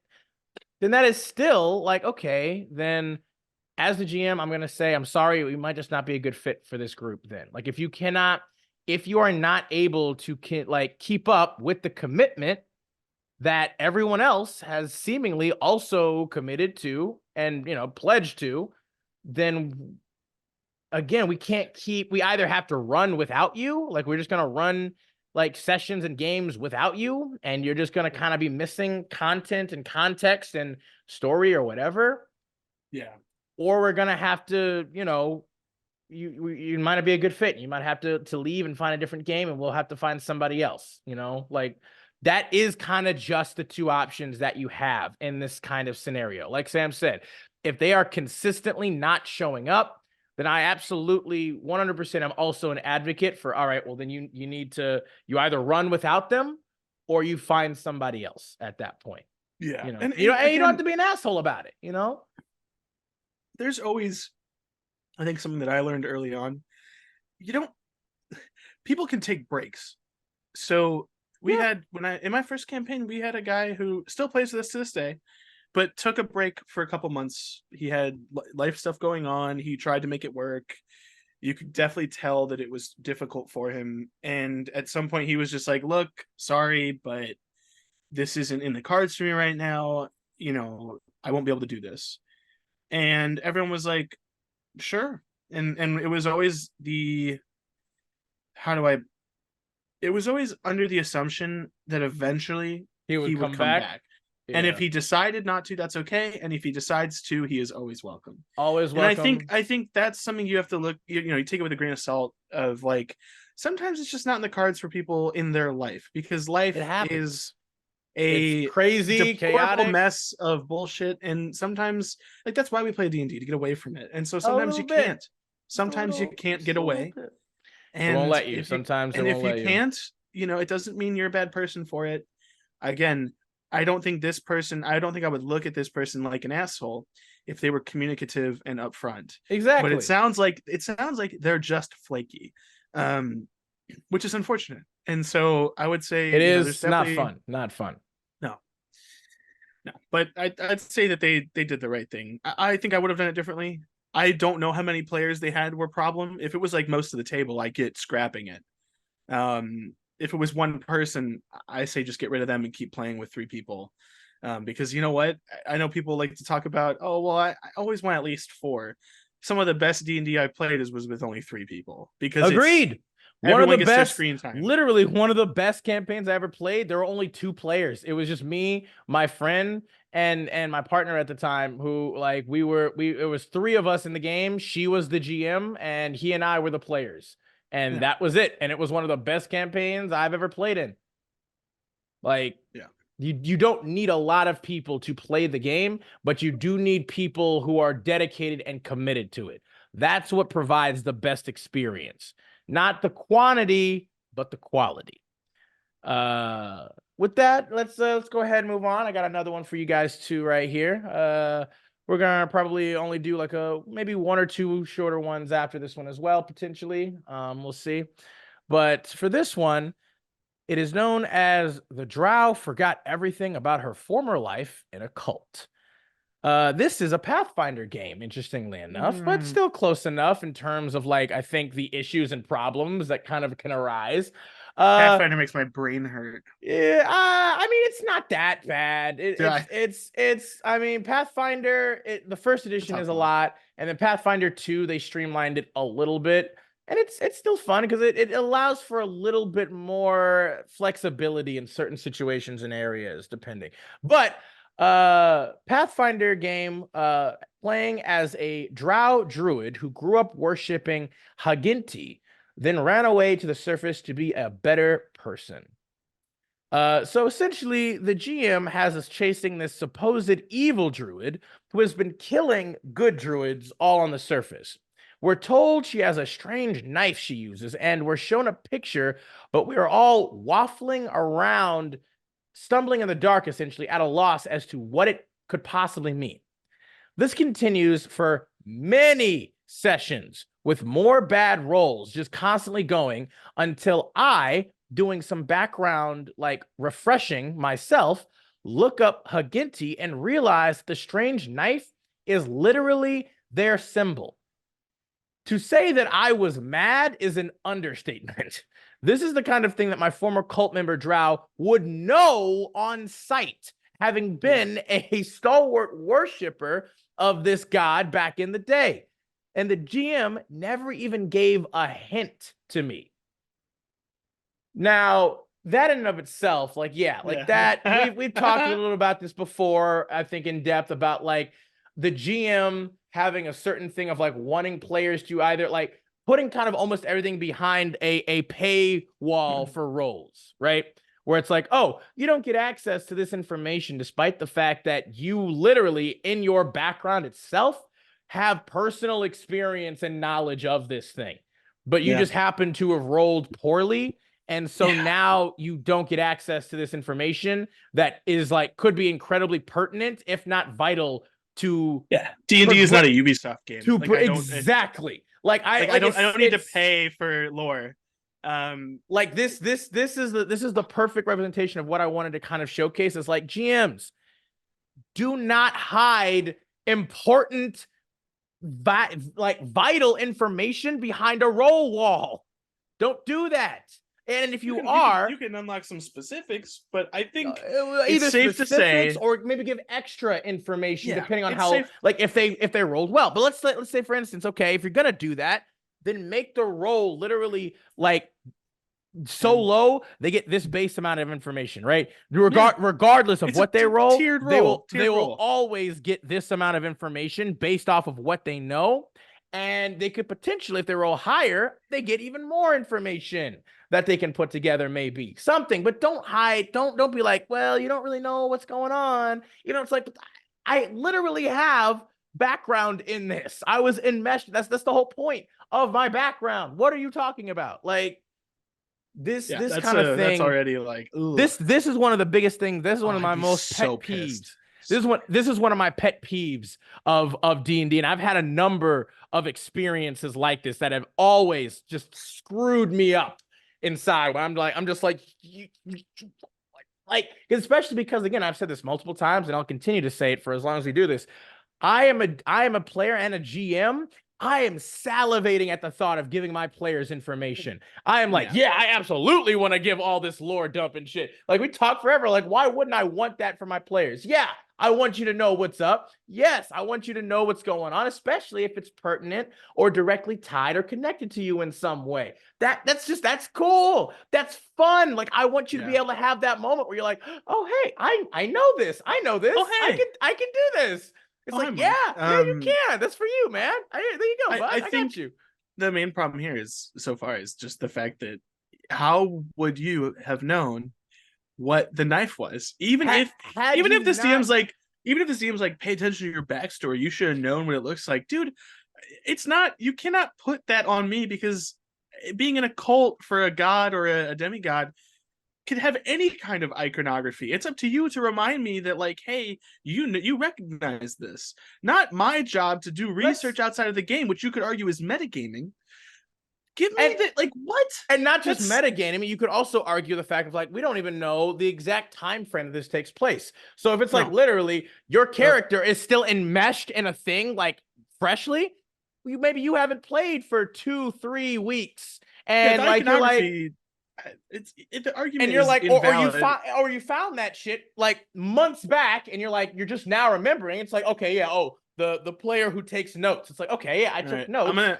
then that is still like okay then as the GM I'm going to say I'm sorry we might just not be a good fit for this group then like if you are not able to like keep up with the commitment that everyone else has seemingly also committed to and pledged to then again we either have to run without you like we're just going to run like sessions and games without you and you're just going to kind of be missing content and context and story or whatever Yeah. or we're going to have to you might not be a good fit. You might have to leave and find a different game, and we'll have to find somebody else. Like that is kind of just the two options that you have in this kind of scenario. Like Sam said, if they are consistently not showing up, then I absolutely 100% am also an advocate for. All right, well then you either run without them or you find somebody else at that point. Yeah. And you don't have Again, to be an asshole about it. there's always, I think, something that I learned early on. You don't People can take breaks. So we Yeah. had when I in my first campaign, we had a guy who still plays with us to this day, but took a break for a couple months. He had life stuff going on. He tried to make it work. You could definitely tell that it was difficult for him. And at some point, he was just like, "Look, sorry, but this isn't in the cards for me right now. I won't be able to do this." And everyone was like, "Sure." And it was always how do I it was always under the assumption that eventually He would he would come come back. back. And if Yeah. he decided not to, that's okay. And if he decides to, he is always welcome. Always And welcome. I think that's something you have to look, you take it with a grain of salt of like sometimes it's just not in the cards for people in their life because It life happens. is It's a crazy, deplorable chaotic, mess of bullshit. And sometimes like that's why we play D&D to get away from it. And so a sometimes little you bit, can't. Sometimes you can't just get a little away. bit. They won't And let you. Sometimes they if won't you let you. can't, it doesn't mean you're a bad person for it. Again, I don't think I would look at this person like an asshole if they were communicative and upfront. But Exactly. it sounds like they're just flaky. Which is unfortunate. And so I would say, It there's is not definitely fun. Not fun. no, no. But I'd say that they did the right thing. I think I would have done it differently. I don't know how many players they had were problem. If it was like most of the table, I get scrapping it. If it was one person, I say just get rid of them and keep playing with three people. Because you know what? I know people like to talk about, oh well, I always want at least four. Some of the best D&D I played was with only three people because it's Agreed. One of the everyone gets their best, screen time. literally one of the best campaigns I ever played. There were only two players. It was just me, my friend, and my partner at the time who like it was three of us in the game. She was the GM and he and I were the players. And Yeah. that was it. And it was one of the best campaigns I've ever played in. Like, Yeah. you don't need a lot of people to play the game, but you do need people who are dedicated and committed to it. That's what provides the best experience. Not the quantity, but the quality. With that, let's go ahead and move on. I got another one for you guys too right here. We're gonna probably only do like maybe one or two shorter ones after this one as well, potentially. We'll see. But for this one, it is known as the Drow forgot everything about her former life in a cult. This is a Pathfinder game, interestingly enough, but Mm. still close enough in terms of like I think the issues and problems that kind of can arise. Pathfinder makes my brain hurt. Yeah, I mean it's not that bad. Yeah, It's. I mean Pathfinder. The first it's edition not is a fun. lot, and then Pathfinder 2 they streamlined it a little bit, and it's still fun because it allows for a little bit more flexibility in certain situations and areas depending. But Pathfinder game playing as a Drow druid who grew up worshiping Haginti, then ran away to the surface to be a better person. So essentially, the GM has us chasing this supposed evil druid who has been killing good druids all on the surface. We're told she has a strange knife she uses, and we're shown a picture, but we are all waffling around, stumbling in the dark, essentially, at a loss as to what it could possibly mean. This continues for many sessions with more bad rolls just constantly going until I, doing some background, like refreshing myself, look up Haginti and realize the strange knife is literally their symbol. To say that I was mad is an understatement. This is the kind of thing that my former cult member Drow would know on sight, having been a stalwart worshiper of this god back in the day. And the GM never even gave a hint to me. Now, that in and of itself, like, yeah, like that, we've talked a little about this before, I think in depth about like the GM having a certain thing of like wanting players to either like putting kind of almost everything behind a pay wall for roles, right? Where it's like, oh, you don't get access to this information despite the fact that you literally in your background itself have personal experience and knowledge of this thing, but you just happen to have rolled poorly. And so now you don't get access to this information that is like could be incredibly pertinent, if not vital, to D&D is not a Ubisoft game. to exactly. I don't need to pay for lore. Like this is the perfect representation of what I wanted to kind of showcase. Is like GMs do not hide important vital information behind a roll wall. Don't do that. And if you can unlock some specifics, but I think either it's safe to say, or maybe give extra information depending on how safe. like if they rolled well. But let's say for instance, okay, if you're gonna do that, then make the roll literally like so low they get this base amount of information, right? Regardless of what they roll, they will always get this amount of information based off of what they know. And they could potentially, if they roll higher, they get even more information that they can put together, maybe something. But don't hide. Don't be like, well, you don't really know what's going on. You know, it's like I literally have background in this. I was enmeshed. That's the whole point of my background. What are you talking about? Like this kind of thing. That's already like ugh. This is one of the biggest things. This is one of my most pet peeves. This is one of my pet peeves of D&D, and I've had a number of experiences like this that have always just screwed me up inside. When I'm just like especially because again I've said this multiple times, and I'll continue to say it for as long as we do this. I am a player and a GM. I am salivating at the thought of giving my players information. I am like, yeah, I absolutely want to give all this lore dump and shit. Like we talk forever. Like, why wouldn't I want that for my players? Yeah, I want you to know what's up. Yes, I want you to know what's going on, especially if it's pertinent or directly tied or connected to you in some way. That's cool. That's fun. Like I want you to be able to have that moment where you're like, oh hey, I know this. I know this. Oh, hey. I can do this. It's like, you can. That's for you, man. There you go, bud. I think got you. The main problem here is so far is just the fact that how would you have known what the knife was? Even if the DM's like pay attention to your backstory, you should have known what it looks like. Dude, it's not, you cannot put that on me because being in a cult for a god or a demigod could have any kind of iconography. It's up to you to remind me that, like, hey, you recognize this. Not my job to do research outside of the game, which you could argue is metagaming. Give me And- the like what? And not just That's- metagaming, I mean, you could also argue the fact of like, we don't even know the exact time frame that this takes place. So if it's like No. literally your character is still enmeshed in a thing like freshly, maybe you haven't played for 2-3 weeks. Yeah, And the like you're like, iconography. The argument and you're is like, invalid. or you found that shit like months back, and you're like, you're just now remembering. It's like, okay, yeah, oh, the player who takes notes. It's like, okay, yeah, I All took right. notes. I'm gonna,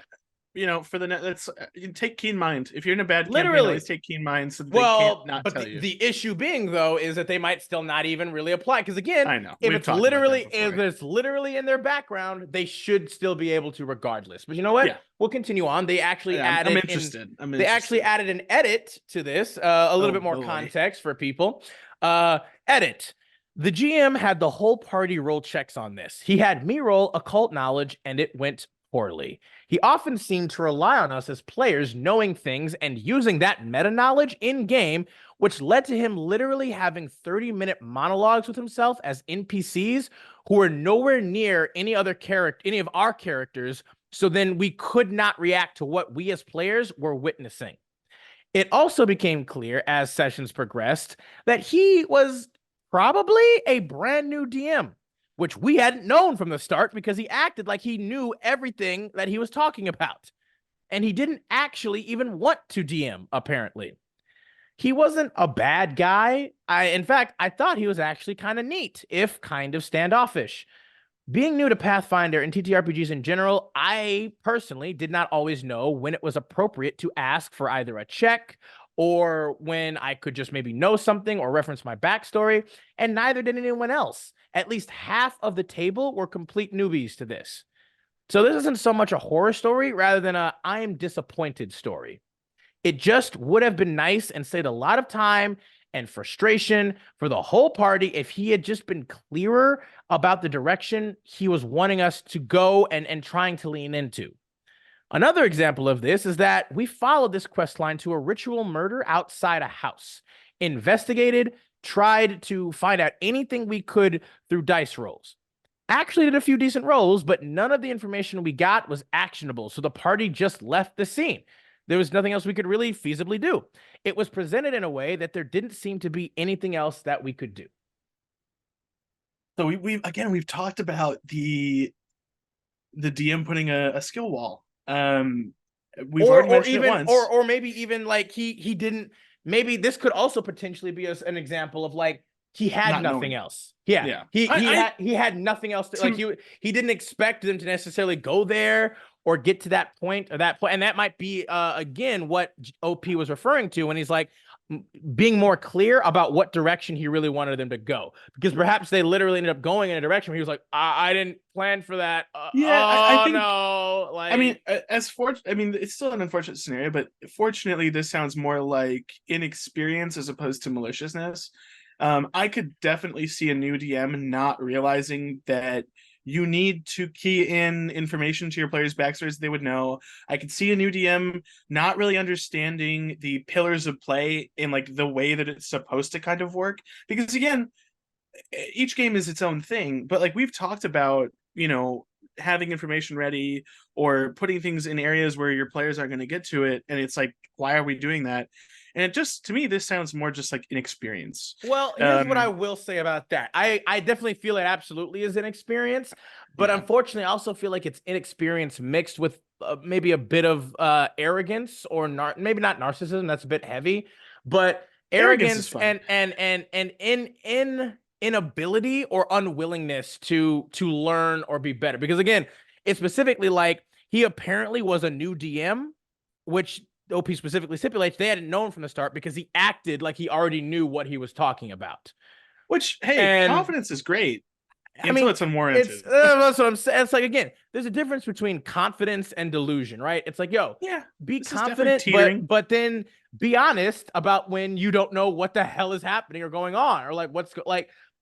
for the net. That's you take keen mind. If you're in a bad campaign, Literally. always take keen mind so that they can't Well, not but tell you. the issue being though is that they might still not even really apply. Because again, I know. if We've it's talked about that literally before. if it's literally in their background, they should still be able to regardless. But you know what? Yeah. We'll continue on. They actually Yeah, added I'm interested. they actually added an edit to this, a little bit more boy. context for people. Edit. The GM had the whole party roll checks on this. He had me roll occult knowledge, and it went poorly. He often seemed to rely on us as players knowing things and using that meta knowledge in game, which led to him literally having 30-minute monologues with himself as NPCs who were nowhere near any of our characters. So then we could not react to what we as players were witnessing. It also became clear as sessions progressed that he was probably a brand new DM, which we hadn't known from the start because he acted like he knew everything that he was talking about. And he didn't actually even want to DM, apparently. He wasn't a bad guy. In fact, I thought he was actually kind of neat, if kind of standoffish. Being new to Pathfinder and TTRPGs in general, I personally did not always know when it was appropriate to ask for either a check or when I could just maybe know something or reference my backstory, and neither did anyone else. At least half of the table were complete newbies to this. So this isn't so much a horror story, rather than a I am disappointed story. It just would have been nice and saved a lot of time and frustration for the whole party if he had just been clearer about the direction he was wanting us to go and trying to lean into. Another example of this is that we followed this quest line to a ritual murder outside a house, investigated, tried to find out anything we could through dice rolls. Actually did a few decent rolls, but none of the information we got was actionable, so the party just left the scene. There was nothing else we could really feasibly do. It was presented in a way that there didn't seem to be anything else that we could do. So we've talked about the DM putting a skill wall. We've already mentioned it once. Or maybe even like he didn't. Maybe this could also potentially be an example of like he had Not nothing knowing. else. Yeah, Yeah. he had nothing else to, like he didn't expect them to necessarily go there or get to that point, and that might be again what OP was referring to when he's like being more clear about what direction he really wanted them to go, because perhaps they literally ended up going in a direction where he was like, I didn't plan for that. I think no. Like, I mean, it's still an unfortunate scenario, but fortunately, this sounds more like inexperience as opposed to maliciousness. I could definitely see a new DM not realizing that you need to key in information to your players' backstories they would know. I could see a new DM not really understanding the pillars of play in like the way that it's supposed to kind of work. Because again, each game is its own thing, but like we've talked about, having information ready or putting things in areas where your players aren't going to get to it. And it's like, why are we doing that? And it just, to me, this sounds more just like inexperience. Well, here's what I will say about that. I definitely feel it absolutely is inexperience, but unfortunately, I also feel like it's inexperience mixed with maybe a bit of arrogance or maybe not narcissism. That's a bit heavy, but arrogance and inability or unwillingness to learn or be better. Because again, it's specifically like he apparently was a new DM, which OP specifically stipulates they hadn't known from the start because he acted like he already knew what he was talking about. Which, hey, confidence is great until it's unwarranted. That's what I'm saying. It's like, again, there's a difference between confidence and delusion, right? It's like, be confident, but then be honest about when you don't know what the hell is happening or going on, or like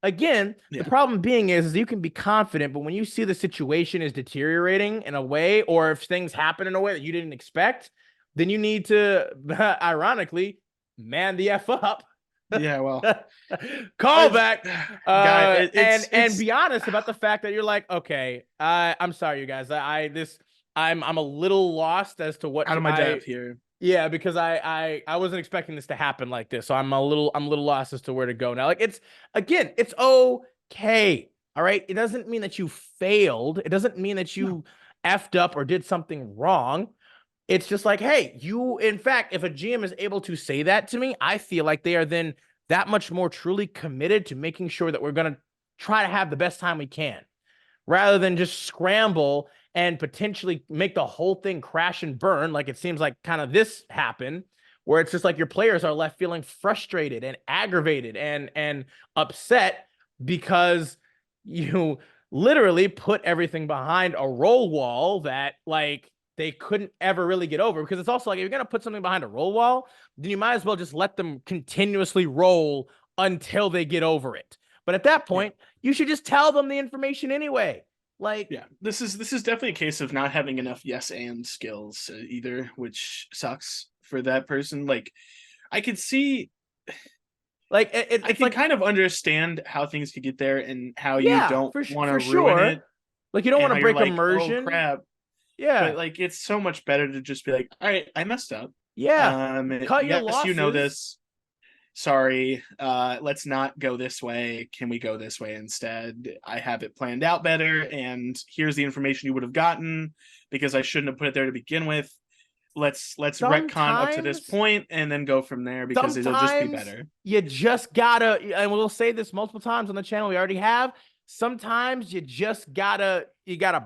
again, the problem being is you can be confident, but when you see the situation is deteriorating in a way, or if things happen in a way that you didn't expect, then you need to, ironically, man the F up. Yeah, well, call back, and be honest about the fact that you're like, okay, I'm sorry, you guys. I'm a little lost as to what Out to, of my depth here. yeah, because I wasn't expecting this to happen like this. So I'm a little lost as to where to go now. Like it's okay. All right. It doesn't mean that you failed. It doesn't mean that No. you effed up or did something wrong. It's just like, hey, in fact, if a GM is able to say that to me, I feel like they are then that much more truly committed to making sure that we're going to try to have the best time we can rather than just scramble and potentially make the whole thing crash and burn like it seems like kind of this happened, where it's just like your players are left feeling frustrated and aggravated and upset because you literally put everything behind a roll wall that like they couldn't ever really get over. Because it's also like, if you're going to put something behind a roll wall, then you might as well just let them continuously roll until they get over it. But at that point, you should just tell them the information anyway. Like, Yeah, this is definitely a case of not having enough yes and skills either, which sucks for that person. Like, I could see, I it's can like, kind of understand how things could get there and how you yeah, don't want to for ruin it, sure. Like, you don't and want how to you're break like, oh immersion. crap. Yeah, But like, it's so much better to just be like, all right, I messed up. yeah. Cut your Yes, you know losses. this. Sorry, let's not go this way. Can we go this way instead? I have it planned out better, and here's the information you would have gotten because I shouldn't have put it there to begin with. Let's retcon up to this Sometimes, point and then go from there because it'll just be sometimes better. you just gotta, and we'll say this multiple times on the channel. We already have. Sometimes you gotta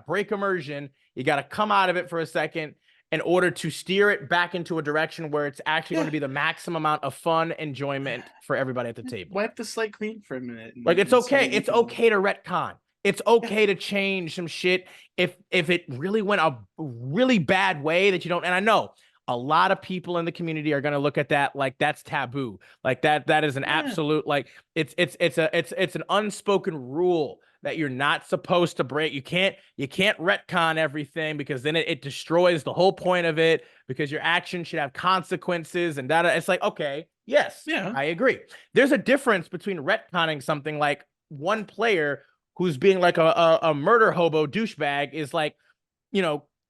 break immersion. You gotta come out of it for a second in order to steer it back into a direction where it's actually going Yeah, to be the maximum amount of fun, enjoyment for everybody at the table. wipe the slate clean for a minute Like, it's so okay. that you It's can. okay to retcon. It's Yeah, okay to change some shit if it really went a really bad way that you don't. And I know a lot of people in the community are going to look at that like that's taboo. Like that is an yeah, absolute, like, it's an unspoken rule that you're not supposed to break. You can't retcon everything because then it destroys the whole point of it, because your action should have consequences and that. It's like, okay, yes, yeah. I agree. There's a difference between retconning something like one player who's being like a murder hobo douchebag is like,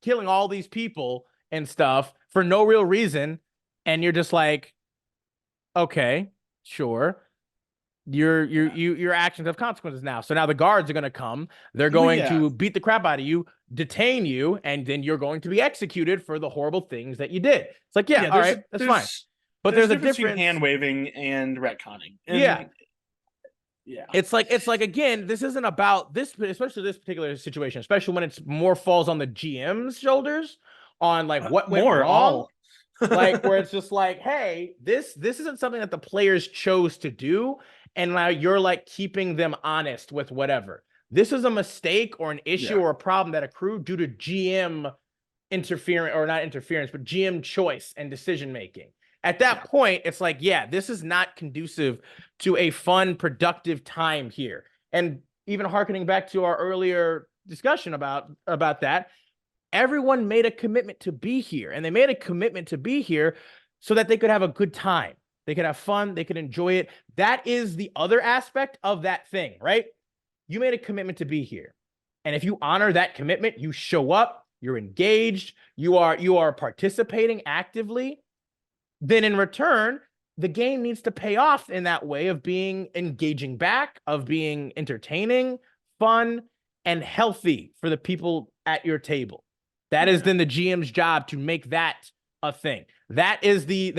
killing all these people and stuff for no real reason. And you're just like, okay, sure. Your actions have consequences now. So now the guards are going to come. They're Well, going yeah. to beat the crap out of you, detain you, and then you're going to be executed for the horrible things that you did. It's like, yeah, Yeah, all right, that's fine. But there's there's a a difference between difference. hand waving and retconning. Yeah, And yeah. it's like again, this isn't about this, especially this particular situation, especially when it's more falls on the GM's shoulders on like what went More wrong. all. Like, where it's just like, hey, this isn't something that the players chose to do, and now you're like keeping them honest with whatever. This is a mistake or an issue Yeah. or a problem that accrued due to GM interference, or not interference, but GM choice and decision making. At that Yeah. point, it's like, yeah, this is not conducive to a fun, productive time here. And even harkening back to our earlier discussion about that, everyone made a commitment to be here, and they made a commitment to be here so that they could have a good time. They could have fun. They could enjoy it. That is the other aspect of that thing, right? You made a commitment to be here. And if you honor that commitment, you show up, you're engaged, you are participating actively, then in return, the game needs to pay off in that way of being engaging back, of being entertaining, fun, and healthy for the people at your table. That is Yeah. then the GM's job to make that a thing. That is the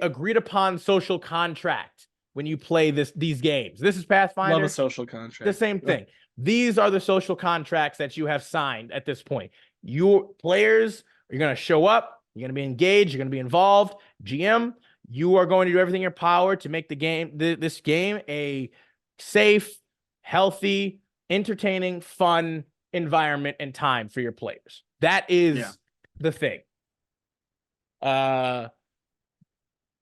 agreed upon social contract when you play these games. This is Love a Pathfinder, social the contract. same thing. These are the social contracts that you have signed at this point. Your players are going to show up, you're going to be engaged, you're going to be involved. GM, you are going to do everything in your power to make this game a safe, healthy, entertaining, fun environment and time for your players. That is the thing.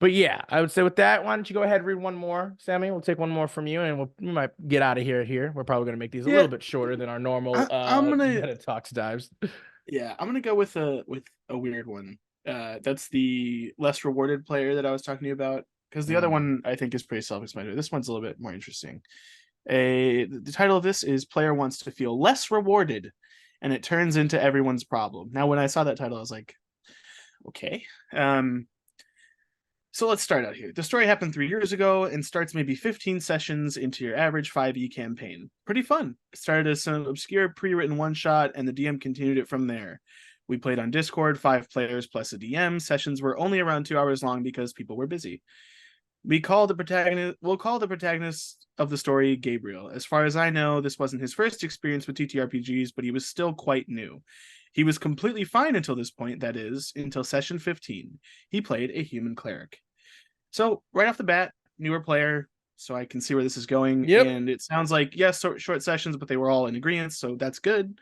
But yeah, I would say with that, why don't you go ahead and read one more, Sammy? We'll take one more from you, and we might get out of here. We're probably going to make these a little bit shorter than our normal I'm gonna Meta Talks dives. I'm gonna go with a weird one. That's the less rewarded player that I was talking to you about, because the other one I think is pretty self-explanatory. This one's a little bit more interesting. The title of this is "Player Wants to Feel Less Rewarded and it turns into everyone's problem. Now, when I saw that title, I was like, okay. So let's start out here. The story happened 3 years ago and starts maybe 15 sessions into your average 5e campaign. Pretty fun. It started as some obscure pre-written one-shot, and the DM continued it from there. We played on Discord, 5 players plus a DM. Sessions were only around 2 hours long because people were busy. We'll call the protagonist of the story Gabriel. As far as I know, this wasn't his first experience with TTRPGs, but he was still quite new. He was completely fine until this point, that is, until session 15. He played a human cleric. So, right off the bat, newer player, so I can see where this is going. Yep. And it sounds like, yes, short sessions, but they were all in agreement, so that's good.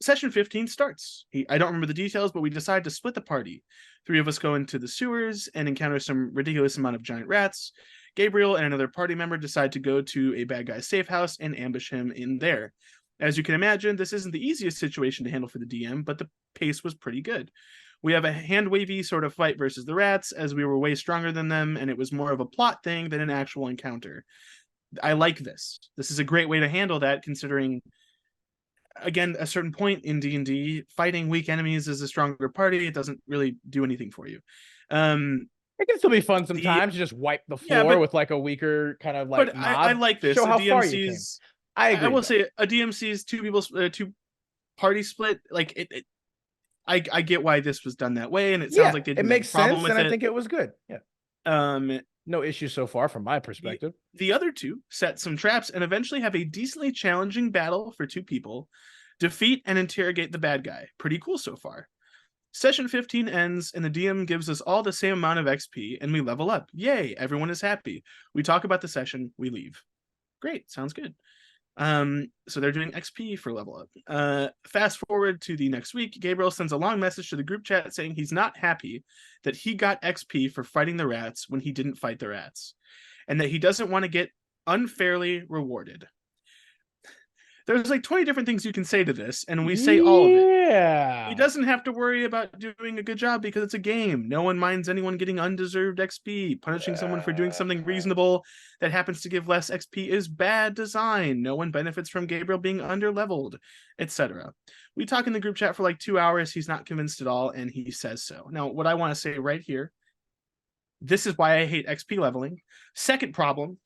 Session 15 starts. I don't remember the details, but we decide to split the party. 3 of us go into the sewers and encounter some ridiculous amount of giant rats. Gabriel and another party member decide to go to a bad guy's safe house and ambush him in there. As you can imagine, this isn't the easiest situation to handle for the DM, but the pace was pretty good. We have a hand-wavy sort of fight versus the rats, as we were way stronger than them, and it was more of a plot thing than an actual encounter. I like this. This is a great way to handle that, considering, again, a certain point in D&D, fighting weak enemies is a stronger party. It doesn't really do anything for you. It can still be fun sometimes to just wipe the floor with like a weaker kind of like but mob. I like this. Show how far you came. I agree. I will say a DMC's two party split, like it I get why this was done that way, and it sounds like it makes sense, and I think it was good. Yeah. No issue so far from my perspective. The other 2 set some traps and eventually have a decently challenging battle for 2 people, defeat and interrogate the bad guy. Pretty cool so far. Session 15 ends, and the DM gives us all the same amount of XP, and we level up. Yay, everyone is happy. We talk about the session, we leave. Great, sounds good. So they're doing XP for level up. Fast forward to the next week, Gabriel sends a long message to the group chat saying he's not happy that he got XP for fighting the rats when he didn't fight the rats, and that he doesn't want to get unfairly rewarded. There's like 20 different things you can say to this, and we say all of it. Yeah. He doesn't have to worry about doing a good job because it's a game. No one minds anyone getting undeserved XP. Punishing someone for doing something reasonable that happens to give less XP is bad design. No one benefits from Gabriel being underleveled, etc. We talk in the group chat for like 2 hours. He's not convinced at all, and he says so. Now, what I want to say right here, this is why I hate XP leveling. Second problem,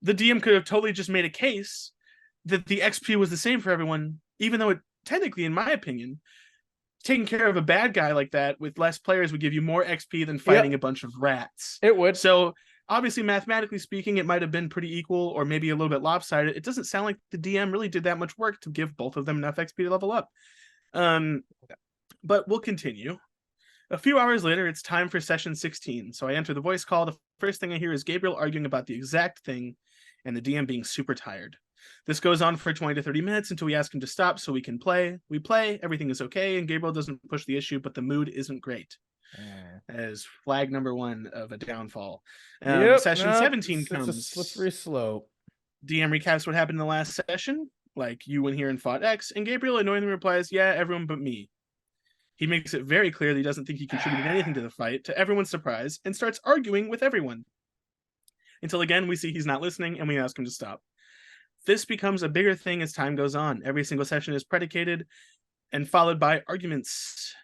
the DM could have totally just made a case that the XP was the same for everyone, even though it technically, in my opinion, taking care of a bad guy like that with less players would give you more XP than fighting a bunch of rats. It would. So obviously, mathematically speaking, it might have been pretty equal or maybe a little bit lopsided. It doesn't sound like the DM really did that much work to give both of them enough XP to level up. But we'll continue. A few hours later, it's time for session 16. So I enter the voice call. The first thing I hear is Gabriel arguing about the exact thing and the DM being super tired. This goes on for 20 to 30 minutes until we ask him to stop so we can play. We play, everything is okay, and Gabriel doesn't push the issue, but the mood isn't great. As flag number 1 of a downfall. Session 17 comes. It's a slippery slope. DM recaps what happened in the last session, like you went here and fought X, and Gabriel annoyingly replies, yeah, everyone but me. He makes it very clear that he doesn't think he contributed anything to the fight, to everyone's surprise, and starts arguing with everyone. Until again, we see he's not listening, and we ask him to stop. This becomes a bigger thing as time goes on. Every single session is predicated and followed by arguments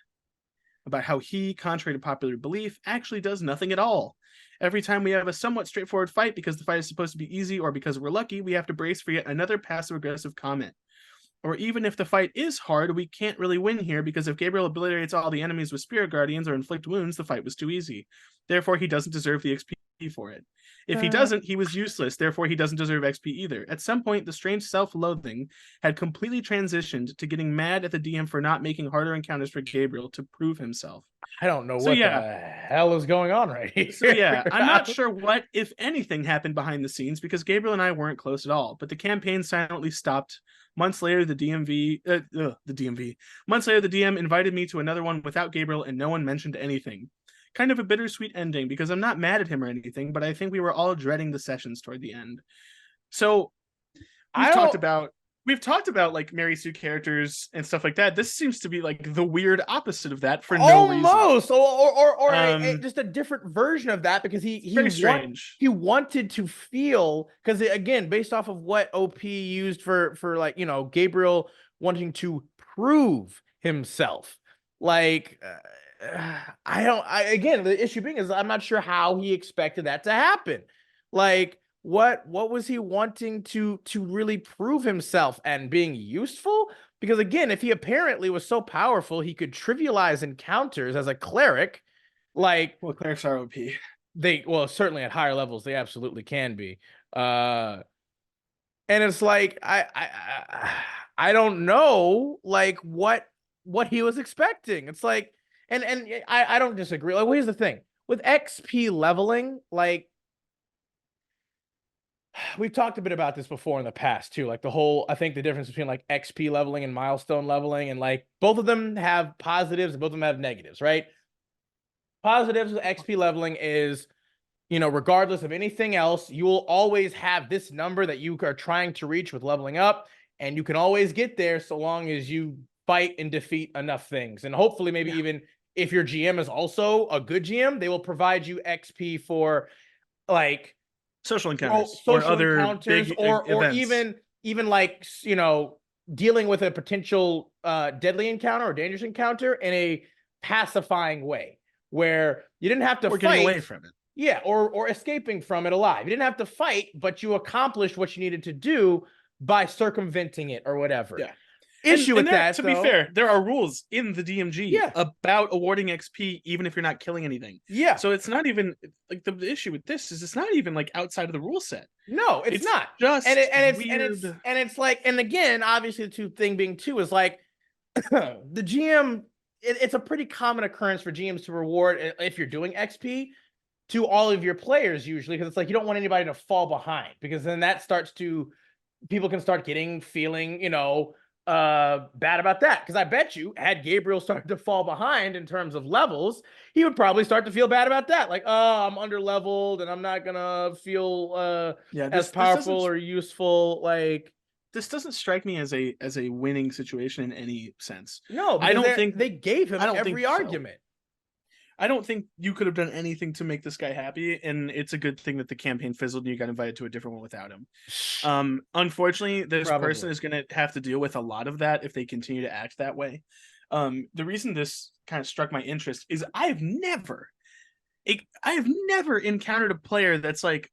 about how he, contrary to popular belief, actually does nothing at all. Every time we have a somewhat straightforward fight because the fight is supposed to be easy or because we're lucky, we have to brace for yet another passive-aggressive comment. Or even if the fight is hard, we can't really win here because if Gabriel obliterates all the enemies with Spirit Guardians or inflict wounds, the fight was too easy. Therefore, he doesn't deserve the XP for it. If he doesn't, he was useless. Therefore, he doesn't deserve XP either. At some point, the strange self-loathing had completely transitioned to getting mad at the DM for not making harder encounters for Gabriel to prove himself. I don't know what the hell is going on right here. So yeah, I'm not sure what, if anything, happened behind the scenes because Gabriel and I weren't close at all. But the campaign silently stopped. Months later, the DM invited me to another one without Gabriel, and no one mentioned anything. Kind of a bittersweet ending because I'm not mad at him or anything, but I think we were all dreading the sessions toward the end. So we've talked about like Mary Sue characters and stuff like that. This seems to be like the weird opposite of that for no reason. Almost, or just a different version of that because he wanted to feel, because again, based off of what OP used for like, you know, Gabriel wanting to prove himself. Like, I don't. Again, the issue being is I'm not sure how he expected that to happen. Like, what was he wanting to really prove himself and being useful? Because again, if he apparently was so powerful, he could trivialize encounters as a cleric. Like, Well, clerics are OP. well, certainly at higher levels, they absolutely can be. Uh, and it's like I don't know like what he was expecting. It's like, and I don't disagree. Like, well, here's the thing with XP leveling, like we've talked a bit about this before in the past too. Like the whole, I think the difference between like XP leveling and milestone leveling, and like both of them have positives and both of them have negatives, right? Positives with XP leveling is, regardless of anything else, you will always have this number that you are trying to reach with leveling up, and you can always get there so long as you fight and defeat enough things. And hopefully, maybe even if your GM is also a good GM, they will provide you XP for like social encounters, social or other encounters, big or events. even like dealing with a potential deadly encounter or dangerous encounter in a pacifying way, where you didn't have to or fight. Getting away from it. Yeah, or escaping from it alive. You didn't have to fight, but you accomplished what you needed to do by circumventing it or whatever. Yeah. Issue with there, that, to though, be fair, there are rules in the DMG Yeah. about awarding XP even if you're not killing anything. Yeah. So it's not even like the issue with this is it's not even like outside of the rule set. No, it's not. Just and it's like, and again, obviously the two thing being too is like the GM. It's a pretty common occurrence for GMs to reward, if you're doing XP, to all of your players usually, because it's like you don't want anybody to fall behind, because then that starts to, people can start feeling bad about that. Because I bet you, had Gabriel started to fall behind in terms of levels, he would probably start to feel bad about that, like, oh, I'm under leveled and I'm not gonna feel as powerful or useful. Like, this doesn't strike me as a winning situation in any sense. No, I don't think they gave him every argument. I don't think you could have done anything to make this guy happy, and it's a good thing that the campaign fizzled and you got invited to a different one without him. Unfortunately, this person is going to have to deal with a lot of that if they continue to act that way. The reason this kind of struck my interest is I've never encountered a player that's like,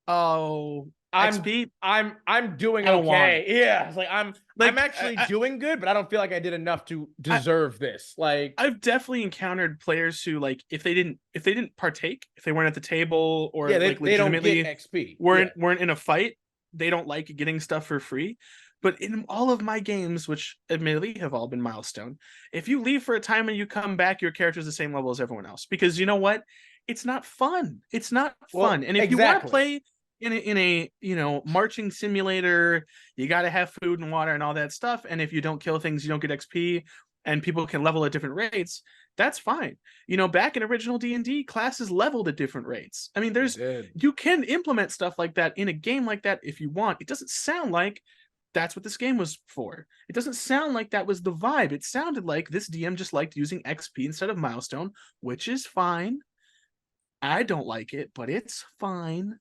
oh, XP, I'm doing okay. Yeah, it's like I'm actually doing good, but I don't feel like I did enough to deserve this. Like, I've definitely encountered players who, like, if they didn't partake, if they weren't at the table, or like legitimately they don't get XP, weren't in a fight, they don't like getting stuff for free. But in all of my games, which admittedly have all been milestone, if you leave for a time and you come back, your character's the same level as everyone else. Because you know what? It's not fun. It's not fun. And if you want to play in a marching simulator, you got to have food and water and all that stuff, and if you don't kill things, you don't get XP, and people can level at different rates. That's fine. Back in original D&D, classes leveled at different rates. I mean, you can implement stuff like that in a game like that if you want. It doesn't sound like that's what this game was for. It doesn't sound like that was the vibe. It sounded like this DM just liked using XP instead of milestone, which is fine. I don't like it, but it's fine.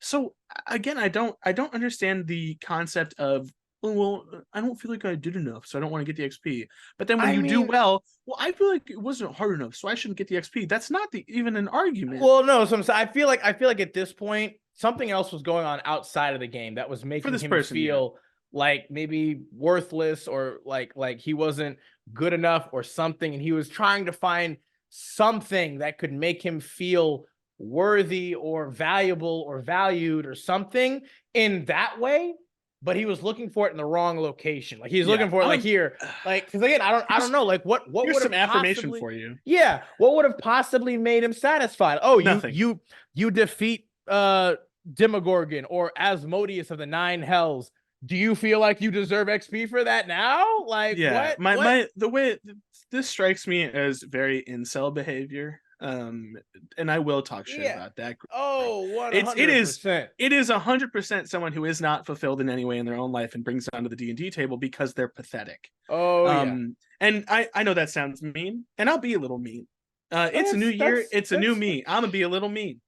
So again, I don't understand the concept of, well, I don't feel like I did enough, so I don't want to get the XP. But then when you do well, I feel like it wasn't hard enough, so I shouldn't get the XP. That's not even an argument. Well, no, so I feel like at this point something else was going on outside of the game that was making him feel like maybe worthless, or like he wasn't good enough or something, and he was trying to find something that could make him feel worthy or valuable or valued or something in that way, but he was looking for it in the wrong location. Like, he's looking for it like here, like, because again, I don't know, like what would some affirmation for you. Yeah, what would have possibly made him satisfied? Oh, nothing. You defeat Demogorgon or Asmodeus of the Nine Hells. Do you feel like you deserve XP for that now? Like, yeah, what? The way this strikes me as very incel behavior. And I will talk shit about that. Oh, 100%. It is 100% someone who is not fulfilled in any way in their own life and brings it onto the D&D table because they're pathetic. Oh, yeah. And I know that sounds mean, and I'll be a little mean. It's a new year. It's a new me. I'm gonna be a little mean.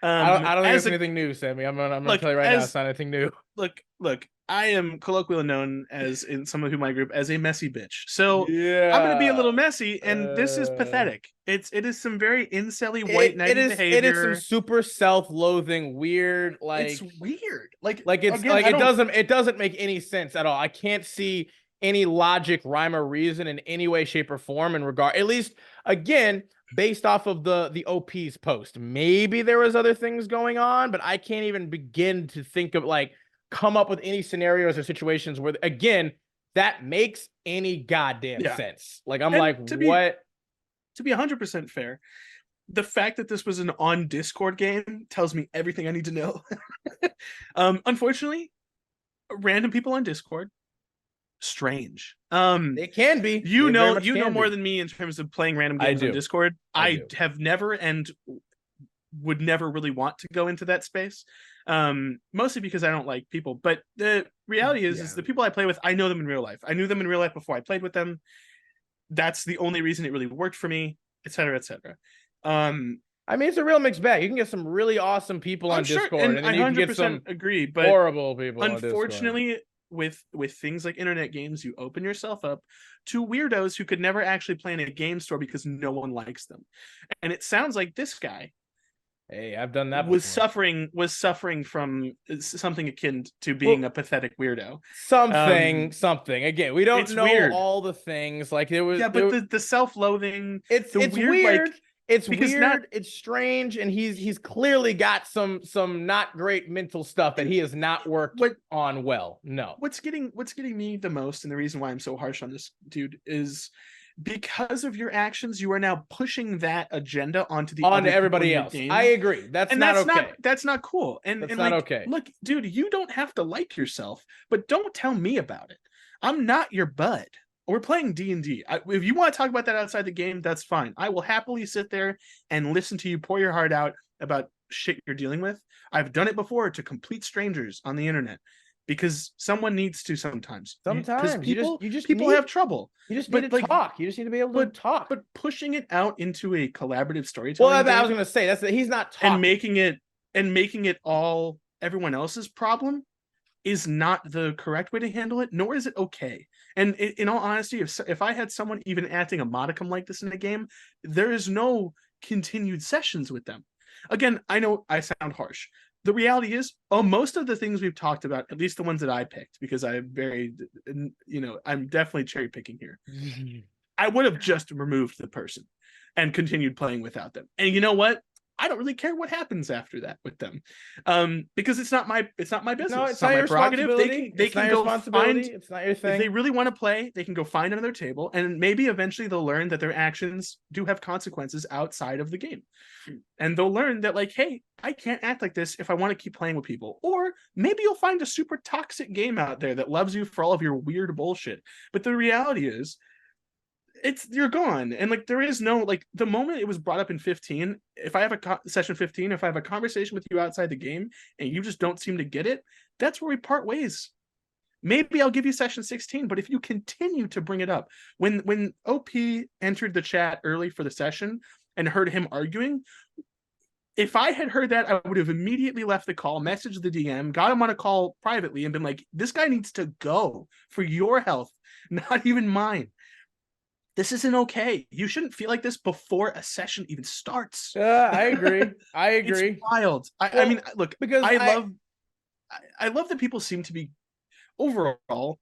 I don't think As it's a anything new, Sammy. I'm gonna look, tell you right now, it's as not anything new. look, I am colloquially known as in some of my group as a messy bitch. So I'm gonna be a Yeah. little messy, and this is pathetic. It is some very incelly white It knighty it is some behavior. super self-loathing, weird, It's weird. Like it's again, like I don't. it doesn't make any sense at all. I can't see any logic, rhyme, or reason in any way, shape, or form in regard. At least again, based off of the OP's post. Maybe there was other things going on, but I can't even begin to think of like come up with any scenarios or situations where again that makes any goddamn Yeah, sense. Like I'm and like, what? to be 100% fair, the fact that this was an on Discord game tells me everything I need to know. Unfortunately, random people on Discord, strange. It can be. They very much You know can more be. than me in terms of playing random I games on do. Discord. I I do. have never and would never really want to go into that space. Mostly because I don't like people. But the reality is Yeah. the people I play with, I know them in real life. I knew them in real life before I played with them. That's the only reason it really worked for me, etc., etc. I mean, it's a real mixed bag. You can get some really awesome people I'm on sure, Discord, and and I then you can get some 100% agree, but horrible people on Discord. unfortunately, with things like internet games, you open yourself up to weirdos who could never actually play in a game store because no one likes them. And it sounds like this guy Hey, I've done that before. was suffering from something akin to being Well, a pathetic weirdo. something. Again, we don't It's know weird. all the things. Like Yeah, but the self-loathing, the it's weird, weird. It's because not weird. It's strange, and he's clearly got some not great mental stuff that he has not worked what on well. No, what's getting me the most, and the reason why I'm so harsh on this dude, is because of your actions, you are now pushing that agenda onto the on to other people in everybody your else. I game, agree. That's and not okay. that's not cool. That's And not like, okay. look, dude, you don't have to like yourself, but don't tell me about it. I'm not your bud. We're playing D&D. If you want to talk about that outside the game, that's fine. I will happily sit there and listen to you pour your heart out about shit you're dealing with. I've done it before to complete strangers on the internet because someone needs to sometimes. Because Sometimes people have trouble. you just need But to talk. You just need to be able to but talk. but pushing it out into a collaborative Well, storytelling I was game gonna say he's not and talking. making it all everyone else's problem is not the correct way to handle it, nor is it okay. And in all honesty, if I had someone even acting a modicum like this in a game, there is no continued sessions with them. Again, I know I sound harsh. The reality is, most of the things we've talked about, at least the ones that I picked, because I'm definitely cherry picking here. I would have just removed the person and continued playing without them. And you know what? I don't really care what happens after that with them, because it's not my business. No, It's it's not not my your prerogative. responsibility. They It's not can your go responsibility. find, It's not your if they thing. really want to play, they can go find another table, and maybe eventually they'll learn that their actions do have consequences outside of the game, and they'll learn that, like, hey, I can't act like this if I want to keep playing with people. Or maybe you'll find a super toxic game out there that loves you for all of your weird bullshit. But the reality is, you're gone, and like, there is no, like, the moment it was brought up in 15, if I have session 15, if I have a conversation with you outside the game and you just don't seem to get it, that's where we part ways. Maybe I'll give you session 16, but if you continue to bring it up, when OP entered the chat early for the session and heard him arguing, if I had heard that, I would have immediately left the call, messaged the DM, got him on a call privately, and been like, this guy needs to go for your health, not even mine. This isn't okay. You shouldn't feel like this before a session even starts. I agree. I agree. It's wild. I Well, mean, look, because I love that people seem to be, overall,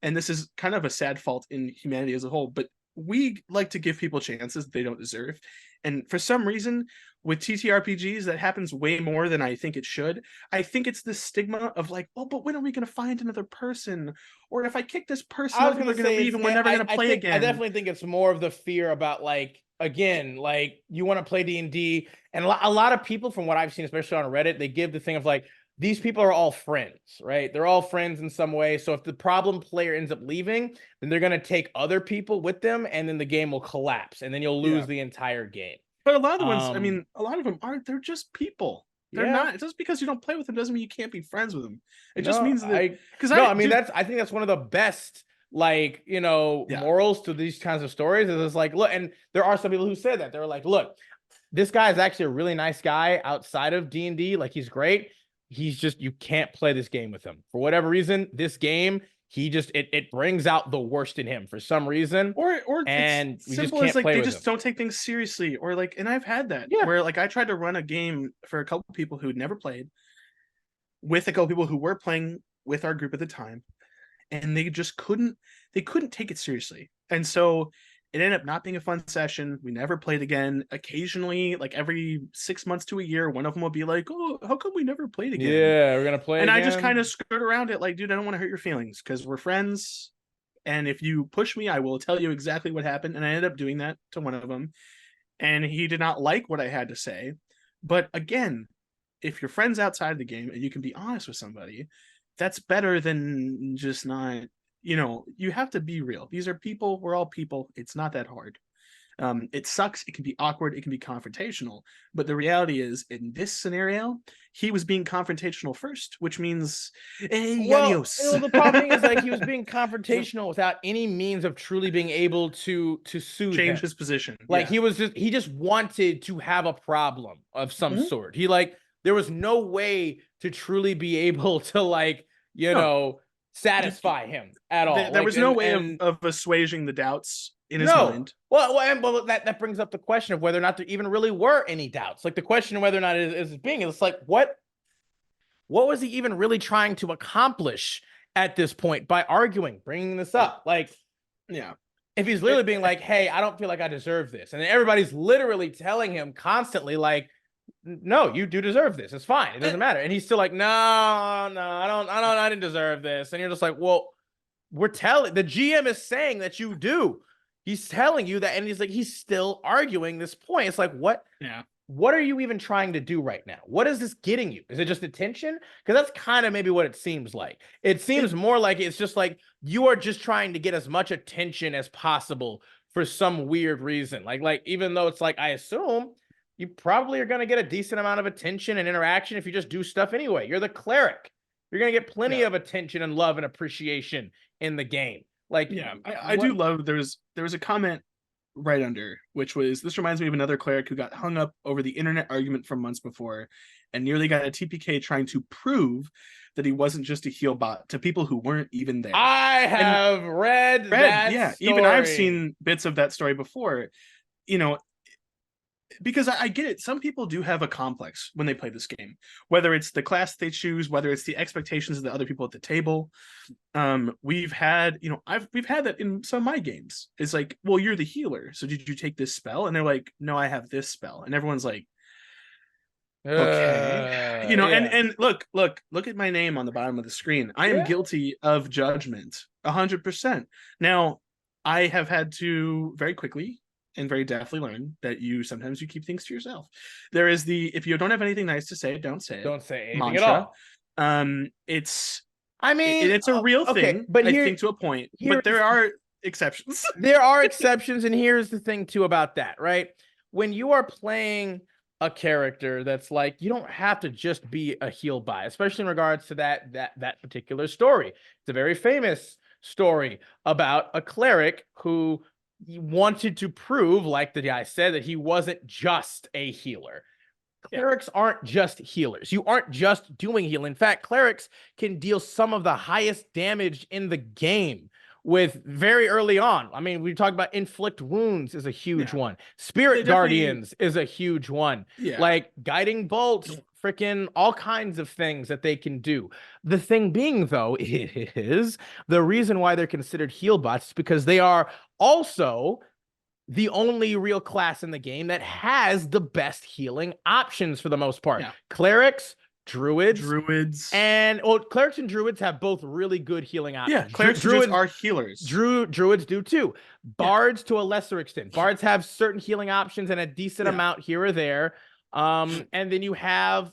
and this is kind of a sad fault in humanity as a whole, but we like to give people chances they don't deserve. And for some reason, with TTRPGs, that happens way more than I think it should. I think it's this stigma of like, oh, but when are we going to find another person? Or if I kick this person I out, was they're gonna going to say leave and we're never going to play again. I definitely think it's more of the fear about, like, again, like, you want to play D&D, and a lot of people, from what I've seen, especially on Reddit, they give the thing of like, these people are all friends, right? They're all friends in some way. So if the problem player ends up leaving, then they're going to take other people with them, and then the game will collapse, and then you'll lose the entire game. But a lot of the ones, I mean, a lot of them aren't. They're just people. They're Yeah. not. Just because you don't play with them doesn't mean you can't be friends with them. It just means that, I mean, I think that's one of the best, like, morals to these kinds of stories. Is it's like, look, and there are some people who say that they're like, look, this guy is actually a really nice guy outside of D&D. Like, he's great. He's just, you can't play this game with him for whatever reason. This game, he just, it brings out the worst in him for some reason. Or And it's we just simple as can't like play they with just him. don't take things seriously, or like, and I've had that Yeah. where like I tried to run a game for a couple people who'd never played with a couple people who were playing with our group at the time, and they just couldn't take it seriously. And so it ended up not being a fun session. We never played again. Occasionally, like every 6 months to a year, one of them will be like, "Oh, how come we never played again?" Yeah, we're gonna play and again. I just kind of skirt around it, like, dude, I don't want to hurt your feelings because we're friends. And if you push me, I will tell you exactly what happened. And I ended up doing that to one of them, and he did not like what I had to say. But again, if you're friends outside the game and you can be honest with somebody, that's better than just not, you have to be real. These are people. We're all people. It's not that hard. It sucks. It can be awkward. It can be confrontational. But the reality is, in this scenario, he was being confrontational first, which means, hey, adios. The problem is, like, he was being confrontational without any means of truly being able to soothe change him. his position. Like, he just wanted to have a problem of some sort. He, like, there was no way to truly be able to, like, satisfy him at all. There was no way of assuaging the doubts in his mind. Well, that brings up the question of whether or not there even really were any doubts. Like, the question of whether or not it's like, what was he even really trying to accomplish at this point by arguing, bringing this up? Like, yeah. If he's literally being like, hey, I don't feel like I deserve this. And then everybody's literally telling him constantly, like, no, you do deserve this. It's fine. It doesn't matter. And he's still like, no, I didn't deserve this. And you're just like, well, the GM is saying that you do. He's telling you that. And he's still arguing this point. It's like, what? Yeah. What are you even trying to do right now? What is this getting you? Is it just attention? Because that's kind of maybe what it seems like. It seems more like it's just like you are just trying to get as much attention as possible for some weird reason. Like even though it's like, I assume you probably are going to get a decent amount of attention and interaction if you just do stuff anyway. You're the cleric. You're going to get plenty of attention and love and appreciation in the game. Like, yeah, I do love, there was a comment right under, which was, this reminds me of another cleric who got hung up over the internet argument from months before and nearly got a TPK trying to prove that he wasn't just a heal bot to people who weren't even there. I have read that story. Even I've seen bits of that story before, because I get it. Some people do have a complex when they play this game, whether it's the class they choose, whether it's the expectations of the other people at the table. We've had that in some of my games. It's like, well, you're the healer, so did you take this spell? And they're like, no, I have this spell. And everyone's like, okay, and look at my name on the bottom of the screen. I am guilty of judgment 100%. Now, I have had to very quickly and very deftly learn that sometimes you keep things to yourself. There is if you don't have anything nice to say, don't say it. Don't say anything mantra. at all. It's a real thing, but I think to a point. But there are exceptions. There are exceptions, and here's the thing too about that, right? When you are playing a character that's like, you don't have to just be a heal by, especially in regards to that particular story. It's a very famous story about a cleric who wanted to prove, like the guy said, that he wasn't just a healer. Clerics aren't just healers. You aren't just doing heal. In fact, clerics can deal some of the highest damage in the game with very early on. I mean, we talked about inflict wounds is a huge one. Spirit guardians is a huge one. Yeah. Like guiding bolts, freaking all kinds of things that they can do. The thing being, though, is the reason why they're considered heal bots is because they are also the only real class in the game that has the best healing options for the most part. Yeah. Clerics, druids, and clerics and druids have both really good healing options. Yeah, clerics and druids are healers. Druids do too. Bards to a lesser extent. Bards have certain healing options and a decent amount here or there. And then you have,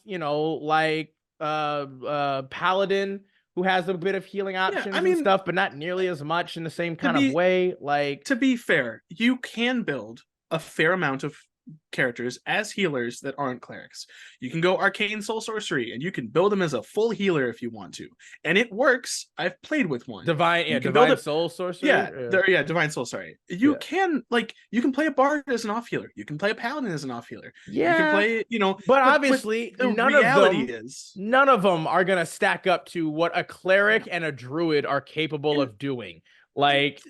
paladin, who has a bit of healing options and stuff, but not nearly as much in the same kind of way. Like, to be fair, you can build a fair amount of characters as healers that aren't clerics. You can go arcane soul sorcery and you can build them as a full healer if you want to, and it works. I've played with one. Divine, You yeah, can build divine it. soul sorcery. Yeah, divine soul. Sorry, you Yeah. can you can play a bard as an off healer. You can play a paladin as an off healer. You can Yeah, play, but but obviously the reality is, none of them are gonna stack up to what a cleric and a druid are capable and of doing. Like,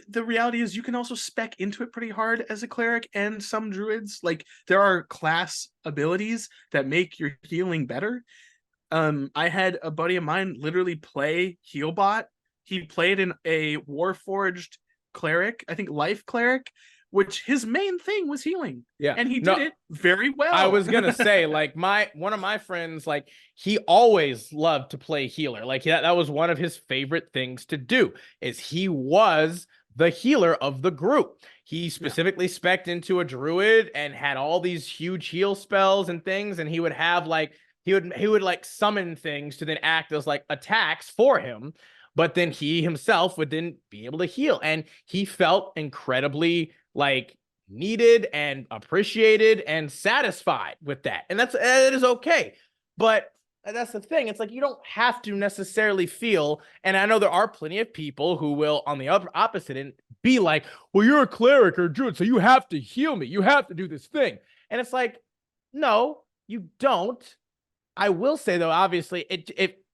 the reality is you can also spec into it pretty hard as a cleric and some druids. Like there are class abilities that make your healing better. I had a buddy of mine literally play Healbot. He played in a Warforged cleric, I think life cleric, which his main thing was healing. yeah, And he no, did it very well. I was gonna say, like, one of my friends, like, he always loved to play healer. Like, that was one of his favorite things to do, is he was the healer of the group. He specifically spec'd into a druid and had all these huge heal spells and things, and he would have like he would like summon things to then act as like attacks for him, but then he himself would then be able to heal, and he felt incredibly like needed and appreciated and satisfied with that. And it is okay. But that's the thing. It's like, you don't have to necessarily feel, and I know there are plenty of people who will, on the opposite end, be like, well, you're a cleric or a druid, so you have to heal me. You have to do this thing. And it's like, no, you don't. I will say, though, obviously, it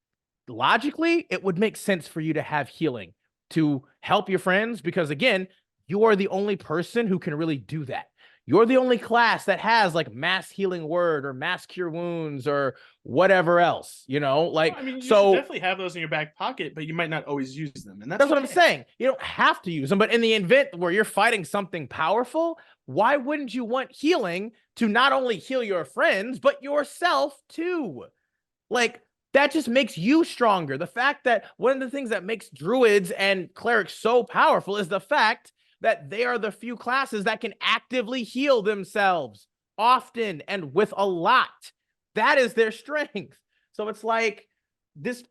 logically, it would make sense for you to have healing to help your friends, because again, you are the only person who can really do that. You're the only class that has like mass healing word or mass cure wounds or whatever else, like, well, I mean, you should definitely have those in your back pocket, but you might not always use them. And that's what I'm saying. You don't have to use them, but in the event where you're fighting something powerful, why wouldn't you want healing to not only heal your friends, but yourself too? Like, that just makes you stronger. The fact that one of the things that makes druids and clerics so powerful is the fact that they are the few classes that can actively heal themselves often and with a lot. That is their strength. So it's like this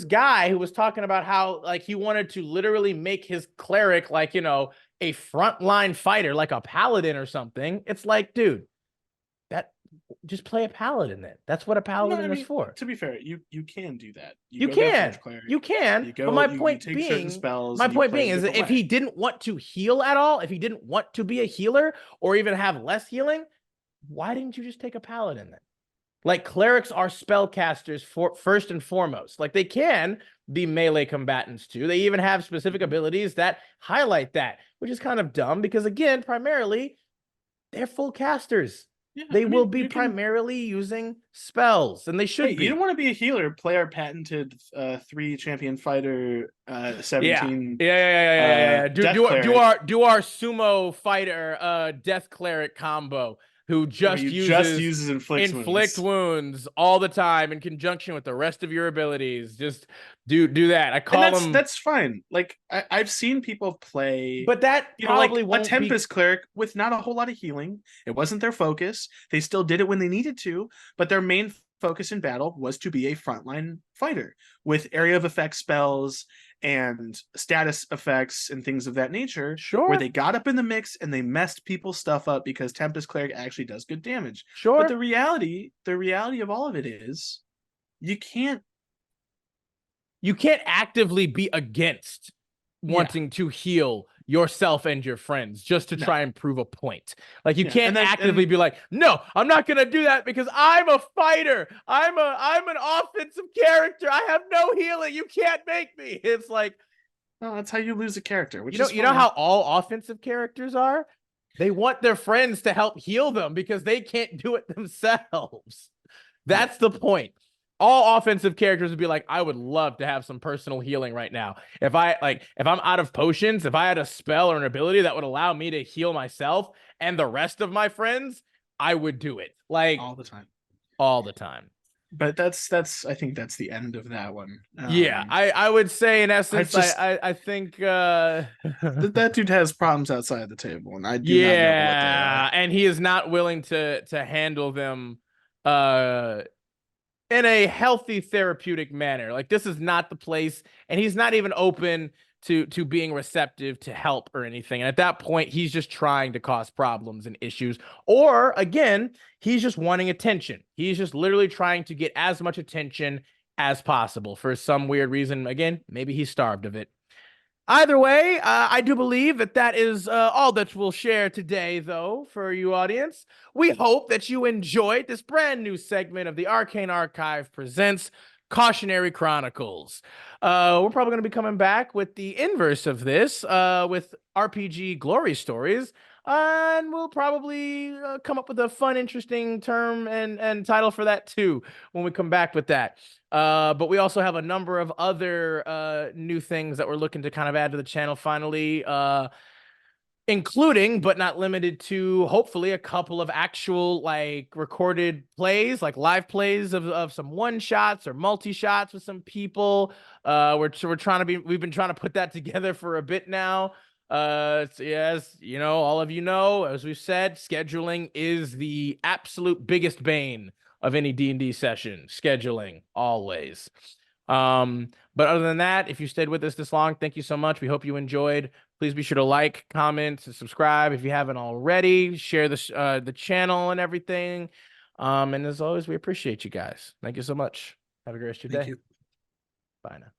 guy who was talking about how like he wanted to literally make his cleric like, a frontline fighter, like a paladin or something. It's like, dude, that just play a paladin then. That's what a paladin is for. To be fair, you can do that. You can. But my point being is that if he didn't want to heal at all, if he didn't want to be a healer or even have less healing, why didn't you just take a paladin then? Like, clerics are spellcasters first and foremost. Like, they can be melee combatants too. They even have specific abilities that highlight that, which is kind of dumb because, again, primarily, they're full casters. Yeah, they will be primarily using spells, and they should be. You don't want to be a healer, play our patented 3 champion fighter 17. Yeah. Do our sumo fighter death cleric combo, who just uses inflict wounds all the time in conjunction with the rest of your abilities. Just do that. I call them. That's fine. Like I've seen people play, but that probably like a Tempest cleric with not a whole lot of healing. It wasn't their focus. They still did it when they needed to, but their main focus in battle was to be a frontline fighter with area of effect spells and status effects and things of that nature. Sure. Where they got up in the mix and they messed people's stuff up because Tempest cleric actually does good damage. Sure. But the reality of all of it is you can't actively be against wanting to heal yourself and your friends just to try and prove a point. Like, you can't actively be like, no, I'm not gonna do that because I'm a fighter. I'm an offensive character. I have no healing. You can't make me. It's like, well, that's how you lose a character. Which you know how all offensive characters are? They want their friends to help heal them because they can't do it themselves. That's the point. All offensive characters would be like, I would love to have some personal healing right now. If I'm out of potions, if I had a spell or an ability that would allow me to heal myself and the rest of my friends, I would do it. Like, all the time. But I think that's the end of that one. I would say in essence, I think that dude has problems outside the table, and I do not know what they are. And he is not willing to handle them in a healthy therapeutic manner. Like, this is not the place, and he's not even open to being receptive to help or anything. And at that point, he's just trying to cause problems and issues. Or again, he's just wanting attention. He's just literally trying to get as much attention as possible for some weird reason. Again, maybe he's starved of it. Either way, I do believe that that is all that we'll share today, though, for you audience. We hope that you enjoyed this brand new segment of the Arcane Archive presents Cautionary Chronicles. We're probably going to be coming back with the inverse of this, with RPG Glory Stories, and we'll probably come up with a fun, interesting term and title for that, too, when we come back with that. But we also have a number of other new things that we're looking to kind of add to the channel finally, including but not limited to hopefully a couple of actual like recorded plays, like live plays of some one shots or multi shots with some people. We're trying to we've been trying to put that together for a bit now. Yes, you know, all of you know, as we've said, scheduling is the absolute biggest bane of any D&D session. Scheduling, always. But other than that, if you stayed with us this long, thank you so much. We hope you enjoyed. Please be sure to like, comment, and subscribe if you haven't already. Share the channel and everything. And as always, we appreciate you guys. Thank you so much. Have a great rest of your day. Thank you. Bye now.